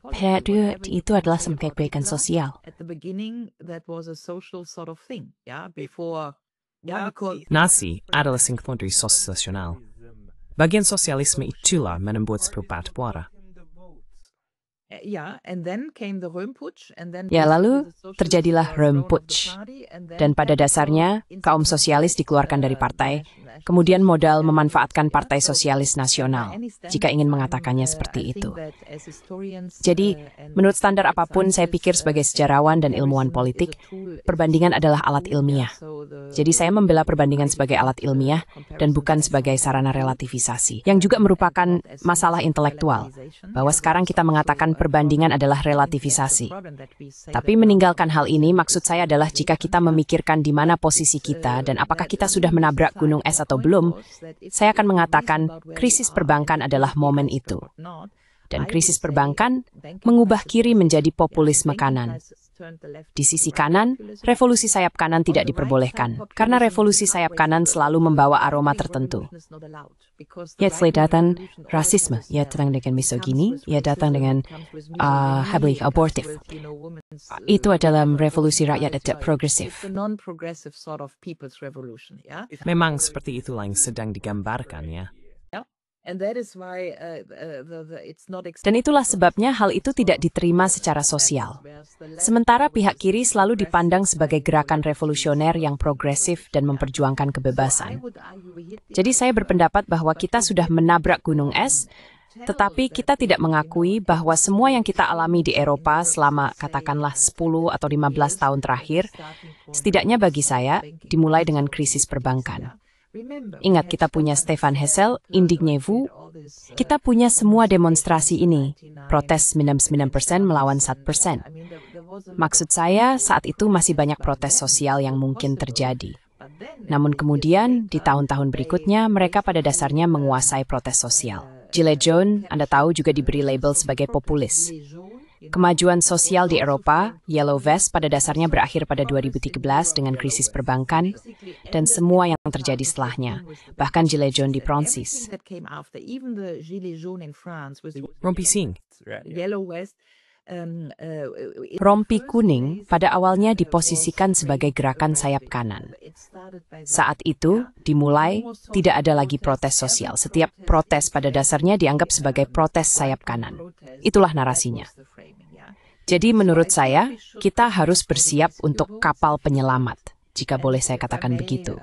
itu adalah sebagai kebaikan sosial. Nazi adalah sinkron dari sosial. Bagian sosialisme itulah membuat seperempat suara. Ya, lalu terjadilah Röhmputsch. Dan pada dasarnya, kaum sosialis dikeluarkan dari partai, kemudian modal memanfaatkan Partai Sosialis Nasional, jika ingin mengatakannya seperti itu. Jadi, menurut standar apapun, saya pikir sebagai sejarawan dan ilmuwan politik, perbandingan adalah alat ilmiah. Jadi saya membela perbandingan sebagai alat ilmiah dan bukan sebagai sarana relativisasi, yang juga merupakan masalah intelektual, bahwa sekarang kita mengatakan perbandingan adalah relativisasi. Tapi meninggalkan hal ini, maksud saya adalah jika kita memikirkan di mana posisi kita dan apakah kita sudah menabrak gunung es atau belum, saya akan mengatakan krisis perbankan adalah momen itu. Dan krisis perbankan mengubah kiri menjadi populisme kanan. Di sisi kanan, revolusi sayap kanan tidak diperbolehkan, karena revolusi sayap kanan selalu membawa aroma tertentu. Ya, selain datang rasisme, ya datang dengan misogini, ya datang dengan heavily abortif. Itu adalah revolusi rakyat tidak progresif. Memang seperti itulah yang sedang digambarkan ya. Dan itulah sebabnya hal itu tidak diterima secara sosial. Sementara pihak kiri selalu dipandang sebagai gerakan revolusioner yang progresif dan memperjuangkan kebebasan. Jadi saya berpendapat bahwa kita sudah menabrak gunung es, tetapi kita tidak mengakui bahwa semua yang kita alami di Eropa selama katakanlah 10 atau 15 tahun terakhir, setidaknya bagi saya, dimulai dengan krisis perbankan. Ingat, kita punya Stefan Hessel, Indignez-vous. Kita punya semua demonstrasi ini. Protes 99% melawan 1%. Maksud saya, saat itu masih banyak protes sosial yang mungkin terjadi. Namun kemudian, di tahun-tahun berikutnya, mereka pada dasarnya menguasai protes sosial. Gilets jaunes, Anda tahu, juga diberi label sebagai populis. Kemajuan sosial di Eropa, Yellow Vest, pada dasarnya berakhir pada 2013 dengan krisis perbankan dan semua yang terjadi setelahnya, bahkan Gilets jaunes di Prancis. Rompi Singh. Rompi kuning pada awalnya diposisikan sebagai gerakan sayap kanan. Saat itu dimulai tidak ada lagi protes sosial. Setiap protes pada dasarnya dianggap sebagai protes sayap kanan. Itulah narasinya. Jadi menurut saya, kita harus bersiap untuk kapal penyelamat, jika boleh saya katakan begitu.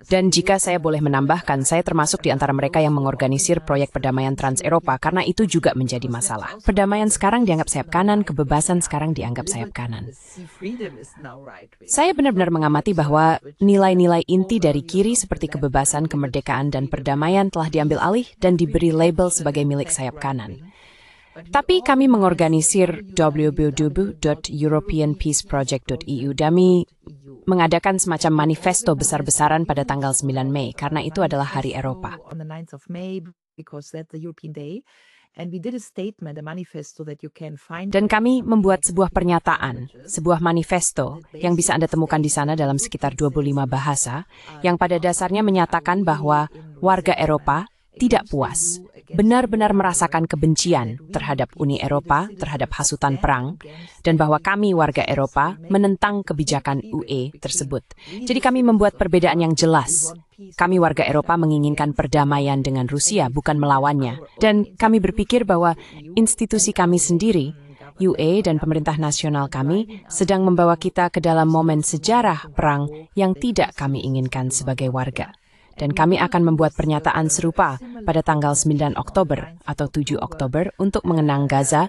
Dan jika saya boleh menambahkan, saya termasuk di antara mereka yang mengorganisir proyek perdamaian Trans-Eropa karena itu juga menjadi masalah. Perdamaian sekarang dianggap sayap kanan, kebebasan sekarang dianggap sayap kanan. Saya benar-benar mengamati bahwa nilai-nilai inti dari kiri seperti kebebasan, kemerdekaan, dan perdamaian telah diambil alih dan diberi label sebagai milik sayap kanan. Tapi kami mengorganisir www.europeanpeaceproject.eu. Kami mengadakan semacam manifesto besar-besaran pada tanggal 9 Mei, karena itu adalah Hari Eropa. Dan kami membuat sebuah pernyataan, sebuah manifesto yang bisa Anda temukan di sana dalam sekitar 25 bahasa, yang pada dasarnya menyatakan bahwa warga Eropa tidak puas, benar-benar merasakan kebencian terhadap Uni Eropa, terhadap hasutan perang, dan bahwa kami warga Eropa menentang kebijakan UE tersebut. Jadi kami membuat perbedaan yang jelas. Kami warga Eropa menginginkan perdamaian dengan Rusia, bukan melawannya. Dan kami berpikir bahwa institusi kami sendiri, UE dan pemerintah nasional kami, sedang membawa kita ke dalam momen sejarah perang yang tidak kami inginkan sebagai warga. Dan kami akan membuat pernyataan serupa pada tanggal 9 Oktober atau 7 Oktober untuk mengenang Gaza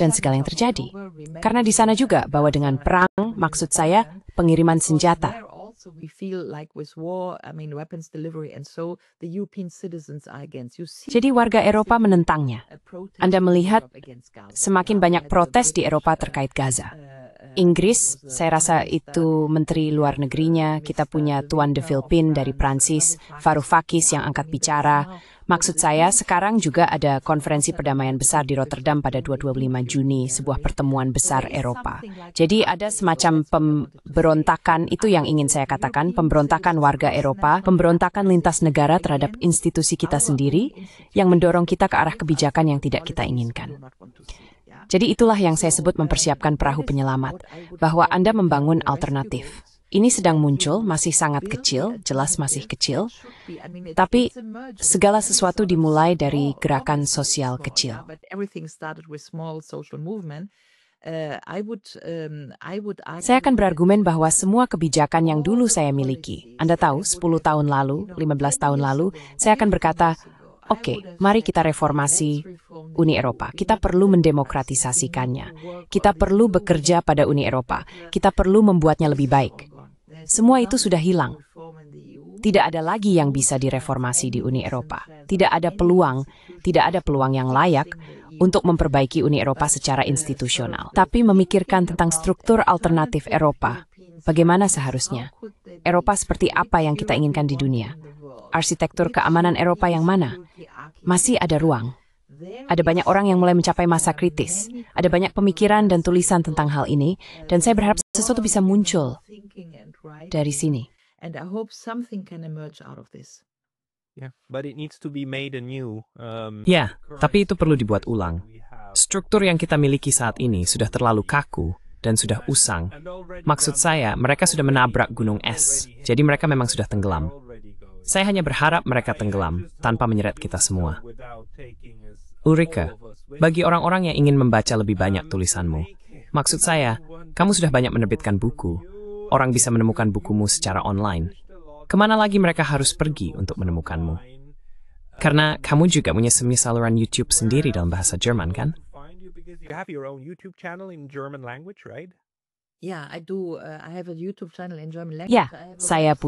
dan segala yang terjadi. Karena di sana juga bahwa dengan perang, maksud saya pengiriman senjata. Jadi warga Eropa menentangnya. Anda melihat semakin banyak protes di Eropa terkait Gaza. Inggris, saya rasa itu Menteri Luar Negerinya, kita punya Tuan de Villepin dari Prancis, Varoufakis yang angkat bicara. Maksud saya, sekarang juga ada konferensi perdamaian besar di Rotterdam pada 25 Juni, sebuah pertemuan besar Eropa. Jadi ada semacam pemberontakan, itu yang ingin saya katakan, pemberontakan warga Eropa, pemberontakan lintas negara terhadap institusi kita sendiri, yang mendorong kita ke arah kebijakan yang tidak kita inginkan. Jadi itulah yang saya sebut mempersiapkan perahu penyelamat, bahwa Anda membangun alternatif. Ini sedang muncul, masih sangat kecil, jelas masih kecil, tapi segala sesuatu dimulai dari gerakan sosial kecil. Saya akan berargumen bahwa semua kebijakan yang dulu saya miliki, Anda tahu 10 tahun lalu, 15 tahun lalu, saya akan berkata, oke, mari kita reformasi Uni Eropa. Kita perlu mendemokratisasikannya. Kita perlu bekerja pada Uni Eropa. Kita perlu membuatnya lebih baik. Semua itu sudah hilang. Tidak ada lagi yang bisa direformasi di Uni Eropa. Tidak ada peluang yang layak untuk memperbaiki Uni Eropa secara institusional. Tapi memikirkan tentang struktur alternatif Eropa, bagaimana seharusnya? Eropa seperti apa yang kita inginkan di dunia? Arsitektur keamanan Eropa yang mana? Masih ada ruang. Ada banyak orang yang mulai mencapai masa kritis. Ada banyak pemikiran dan tulisan tentang hal ini, dan saya berharap sesuatu bisa muncul dari sini. And I hope something can emerge out of this. Yeah, but it needs to be made anew. Ya, tapi itu perlu dibuat ulang. Struktur yang kita miliki saat ini sudah terlalu kaku dan sudah usang. Maksud saya, mereka sudah menabrak gunung es, jadi mereka memang sudah tenggelam. Saya hanya berharap mereka tenggelam tanpa menyeret kita semua. Ulrike, bagi orang-orang yang ingin membaca lebih banyak tulisanmu, maksud saya, kamu sudah banyak menerbitkan buku. Orang bisa menemukan bukumu secara online. Kemana lagi mereka harus pergi untuk menemukanmu? Karena kamu juga punya saluran YouTube sendiri dalam bahasa Jerman, kan? You have your own YouTube channel in German language, right? Yeah, I do. I have a YouTube channel in German language. Ya, saya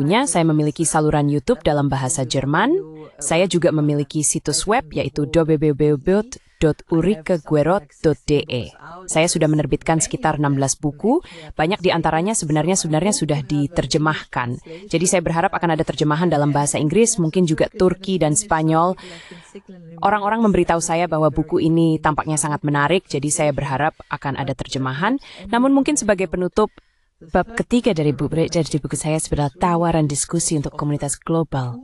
memiliki saluran YouTube dalam bahasa Jerman. Saya juga memiliki situs web yaitu www.ulrikeguerot.de. Saya sudah menerbitkan sekitar 16 buku, banyak di antaranya sebenarnya sudah diterjemahkan. Jadi saya berharap akan ada terjemahan dalam bahasa Inggris, mungkin juga Turki dan Spanyol. Orang-orang memberitahu saya bahwa buku ini tampaknya sangat menarik, jadi saya berharap akan ada terjemahan. Namun mungkin sebagai penutup, bab ketiga dari buku saya sebenarnya tawaran diskusi untuk komunitas global.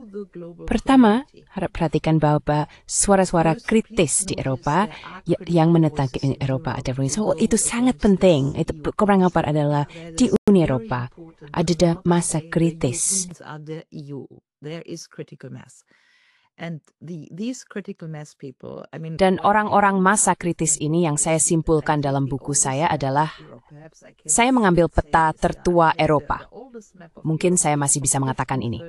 Pertama, harap perhatikan bahwa suara-suara kritis di Eropa yang menentang Eropa ada itu sangat penting. Itu kurang apa adalah di Uni Eropa ada masa kritis. Dan orang-orang masa kritis ini yang saya simpulkan dalam buku saya adalah saya mengambil peta tertua Eropa. Mungkin saya masih bisa mengatakan ini.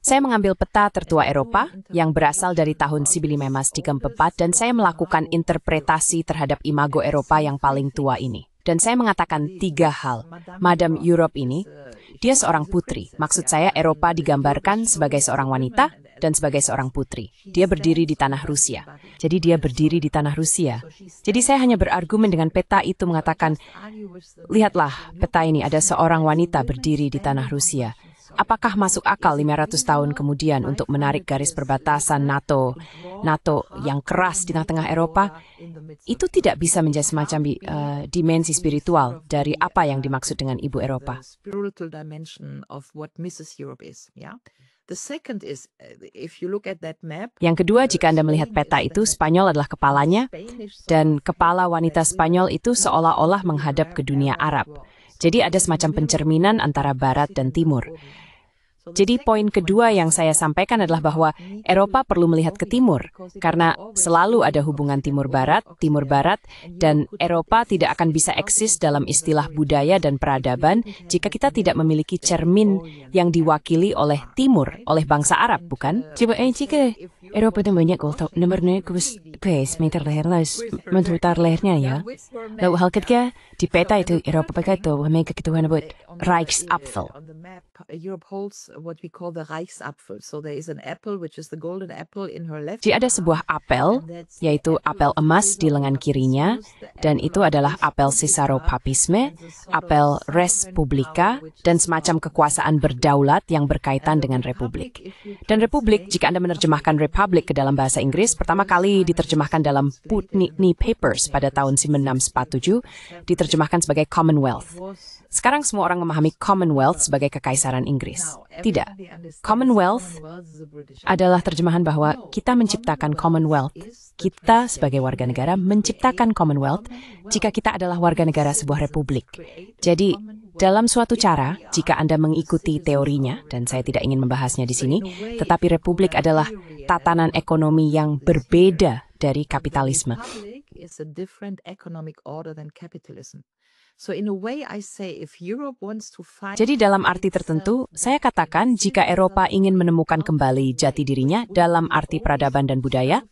Saya mengambil peta tertua Eropa yang berasal dari tahun 1534 dan saya melakukan interpretasi terhadap imago Eropa yang paling tua ini. Dan saya mengatakan 3 hal. Madam Europe ini, dia seorang putri. Maksud saya Eropa digambarkan sebagai seorang wanita dan sebagai seorang putri. Dia berdiri di tanah Rusia. Jadi dia berdiri di tanah Rusia. Jadi saya hanya berargumen dengan peta itu mengatakan, lihatlah peta ini ada seorang wanita berdiri di tanah Rusia. Apakah masuk akal 500 tahun kemudian untuk menarik garis perbatasan NATO yang keras di tengah-tengah Eropa? Itu tidak bisa menjadi semacam dimensi spiritual dari apa yang dimaksud dengan Ibu Eropa. Yang kedua, jika Anda melihat peta itu, Spanyol adalah kepalanya, dan kepala wanita Spanyol itu seolah-olah menghadap ke dunia Arab. Jadi ada semacam pencerminan antara Barat dan Timur. Jadi poin kedua yang saya sampaikan adalah bahwa Eropa perlu melihat ke timur, karena selalu ada hubungan timur-barat, dan Eropa tidak akan bisa eksis dalam istilah budaya dan peradaban jika kita tidak memiliki cermin yang diwakili oleh timur, oleh bangsa Arab, bukan? Jika Eropa itu banyak nomornya meter memutar lehernya ya. Lalu hal ketiga, di peta itu Eropa pakai itu memiliki ketuhanan buat Reichsapfel. Europe holds what we call the Reichsapfel. So there is an apple which is the golden apple in her left. Jadi ada sebuah apel, yaitu apel emas di lengan kirinya, dan itu adalah apel Caesaropapisme, apel Res Publica, dan semacam kekuasaan berdaulat yang berkaitan dengan republik. Dan republik, jika Anda menerjemahkan republic ke dalam bahasa Inggris, pertama kali diterjemahkan dalam Putney Papers pada tahun 1647, diterjemahkan sebagai Commonwealth. Sekarang semua orang memahami Commonwealth sebagai kekaisaran Inggris. Tidak. Commonwealth adalah terjemahan bahwa kita menciptakan Commonwealth. Kita sebagai warga negara menciptakan Commonwealth jika kita adalah warga negara sebuah republik. Jadi, dalam suatu cara, jika Anda mengikuti teorinya, dan saya tidak ingin membahasnya di sini, tetapi republik adalah tatanan ekonomi yang berbeda dari kapitalisme. Jadi dalam arti tertentu, saya katakan jika Eropa ingin menemukan kembali jati dirinya dalam arti peradaban dan budaya,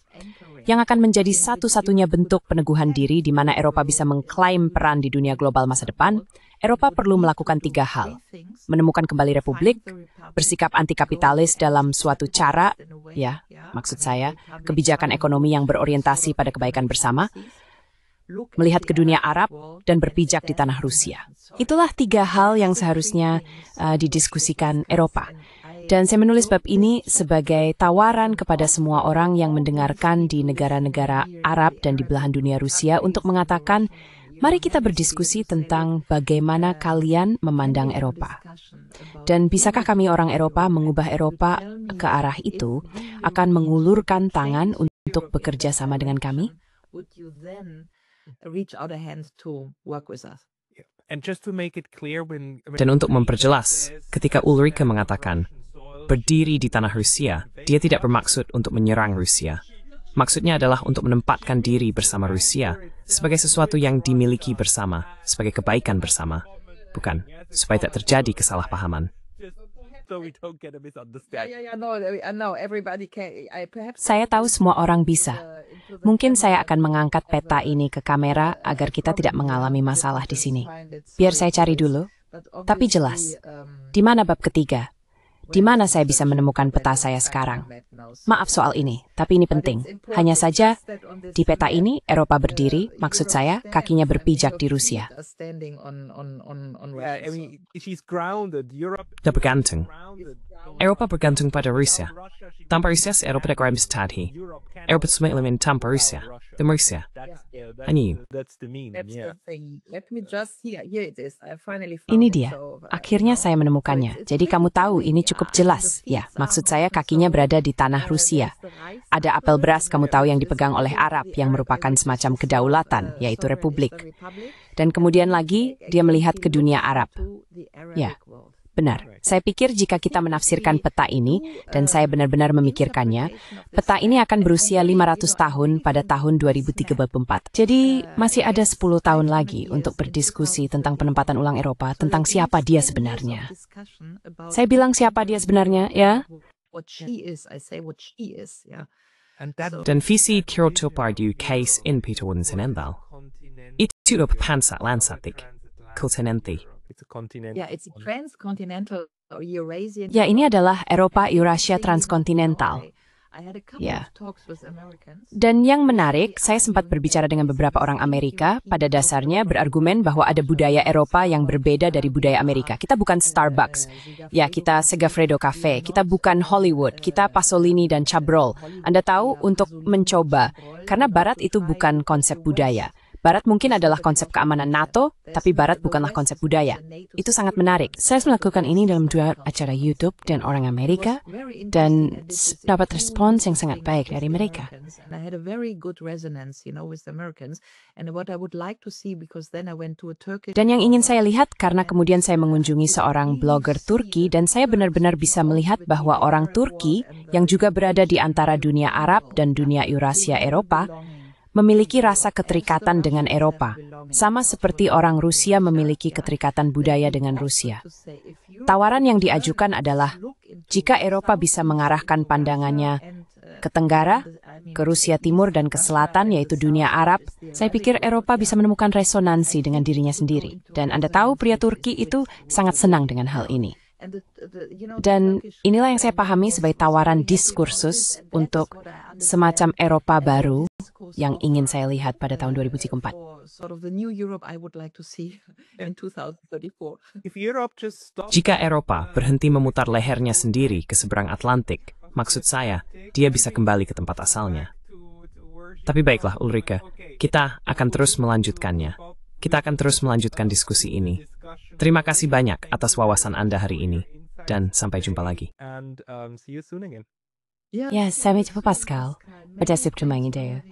yang akan menjadi satu-satunya bentuk peneguhan diri di mana Eropa bisa mengklaim peran di dunia global masa depan, Eropa perlu melakukan 3 hal. Menemukan kembali republik, bersikap anti-kapitalis dalam suatu cara, ya, maksud saya, kebijakan ekonomi yang berorientasi pada kebaikan bersama, melihat ke dunia Arab, dan berpijak di tanah Rusia. Itulah 3 hal yang seharusnya didiskusikan Eropa. Dan saya menulis bab ini sebagai tawaran kepada semua orang yang mendengarkan di negara-negara Arab dan di belahan dunia Rusia untuk mengatakan, mari kita berdiskusi tentang bagaimana kalian memandang Eropa. Dan bisakah kami orang Eropa mengubah Eropa ke arah itu, akan mengulurkan tangan untuk bekerja sama dengan kami? Dan untuk memperjelas, ketika Ulrike mengatakan, berdiri di tanah Rusia, dia tidak bermaksud untuk menyerang Rusia. Maksudnya adalah untuk menempatkan diri bersama Rusia sebagai sesuatu yang dimiliki bersama, sebagai kebaikan bersama. Bukan, supaya tak terjadi kesalahpahaman. Saya tahu semua orang bisa. Mungkin saya akan mengangkat peta ini ke kamera agar kita tidak mengalami masalah di sini. Biar saya cari dulu. Tapi jelas, di mana bab ketiga? Di mana saya bisa menemukan peta saya sekarang? Maaf soal ini, tapi ini penting. Hanya saja, di peta ini, Eropa berdiri, maksud saya, kakinya berpijak di Rusia. Dan bergantung. Eropa bergantung pada Rusia. Tanpa Rusia, Eropa tidak akan berstadhi. Eropa cuma elemen tanpa Rusia. Dan Rusia. Hanya. Ini dia. Akhirnya saya menemukannya. Jadi kamu tahu, ini cukup jelas. Ya, maksud saya kakinya berada di tanah Rusia. Ada apel beras kamu tahu yang dipegang oleh Arab yang merupakan semacam kedaulatan, yaitu republik. Dan kemudian lagi, dia melihat ke dunia Arab. Ya. Benar. Saya pikir jika kita menafsirkan peta ini, dan saya benar-benar memikirkannya, peta ini akan berusia 500 tahun pada tahun 2034. Jadi, masih ada 10 tahun lagi untuk berdiskusi tentang penempatan ulang Eropa, tentang siapa dia sebenarnya. Saya bilang siapa dia sebenarnya, ya? Dan visi Kyoto-Pardew case in Peter Woodensen Endal. Itu pansat lansatik, kontinenti. Ya, ini adalah Eropa Eurasia transkontinental. Ya. Dan yang menarik, saya sempat berbicara dengan beberapa orang Amerika, pada dasarnya berargumen bahwa ada budaya Eropa yang berbeda dari budaya Amerika. Kita bukan Starbucks, ya kita Segafredo Cafe, kita bukan Hollywood, kita Pasolini dan Chabrol. Anda tahu, untuk mencoba, karena Barat itu bukan konsep budaya. Barat mungkin adalah konsep keamanan NATO, tapi Barat bukanlah konsep budaya. Itu sangat menarik. Saya melakukan ini dalam 2 acara YouTube dan orang Amerika, dan dapat respons yang sangat baik dari mereka. Dan yang ingin saya lihat, karena kemudian saya mengunjungi seorang blogger Turki, dan saya benar-benar bisa melihat bahwa orang Turki, yang juga berada di antara dunia Arab dan dunia Eurasia Eropa, memiliki rasa keterikatan dengan Eropa, sama seperti orang Rusia memiliki keterikatan budaya dengan Rusia. Tawaran yang diajukan adalah, jika Eropa bisa mengarahkan pandangannya ke Tenggara, ke Rusia Timur dan ke Selatan, yaitu dunia Arab, saya pikir Eropa bisa menemukan resonansi dengan dirinya sendiri. Dan Anda tahu, pria Turki itu sangat senang dengan hal ini. Dan inilah yang saya pahami sebagai tawaran diskursus untuk semacam Eropa baru yang ingin saya lihat pada tahun 2034. Jika Eropa berhenti memutar lehernya sendiri ke seberang Atlantik, maksud saya, dia bisa kembali ke tempat asalnya. Tapi baiklah, Ulrike, kita akan terus melanjutkannya. Kita akan terus melanjutkan diskusi ini. Terima kasih banyak atas wawasan Anda hari ini. Dan sampai jumpa lagi. Ya, sampai jumpa Pascal. Pada Sabtu Minggu.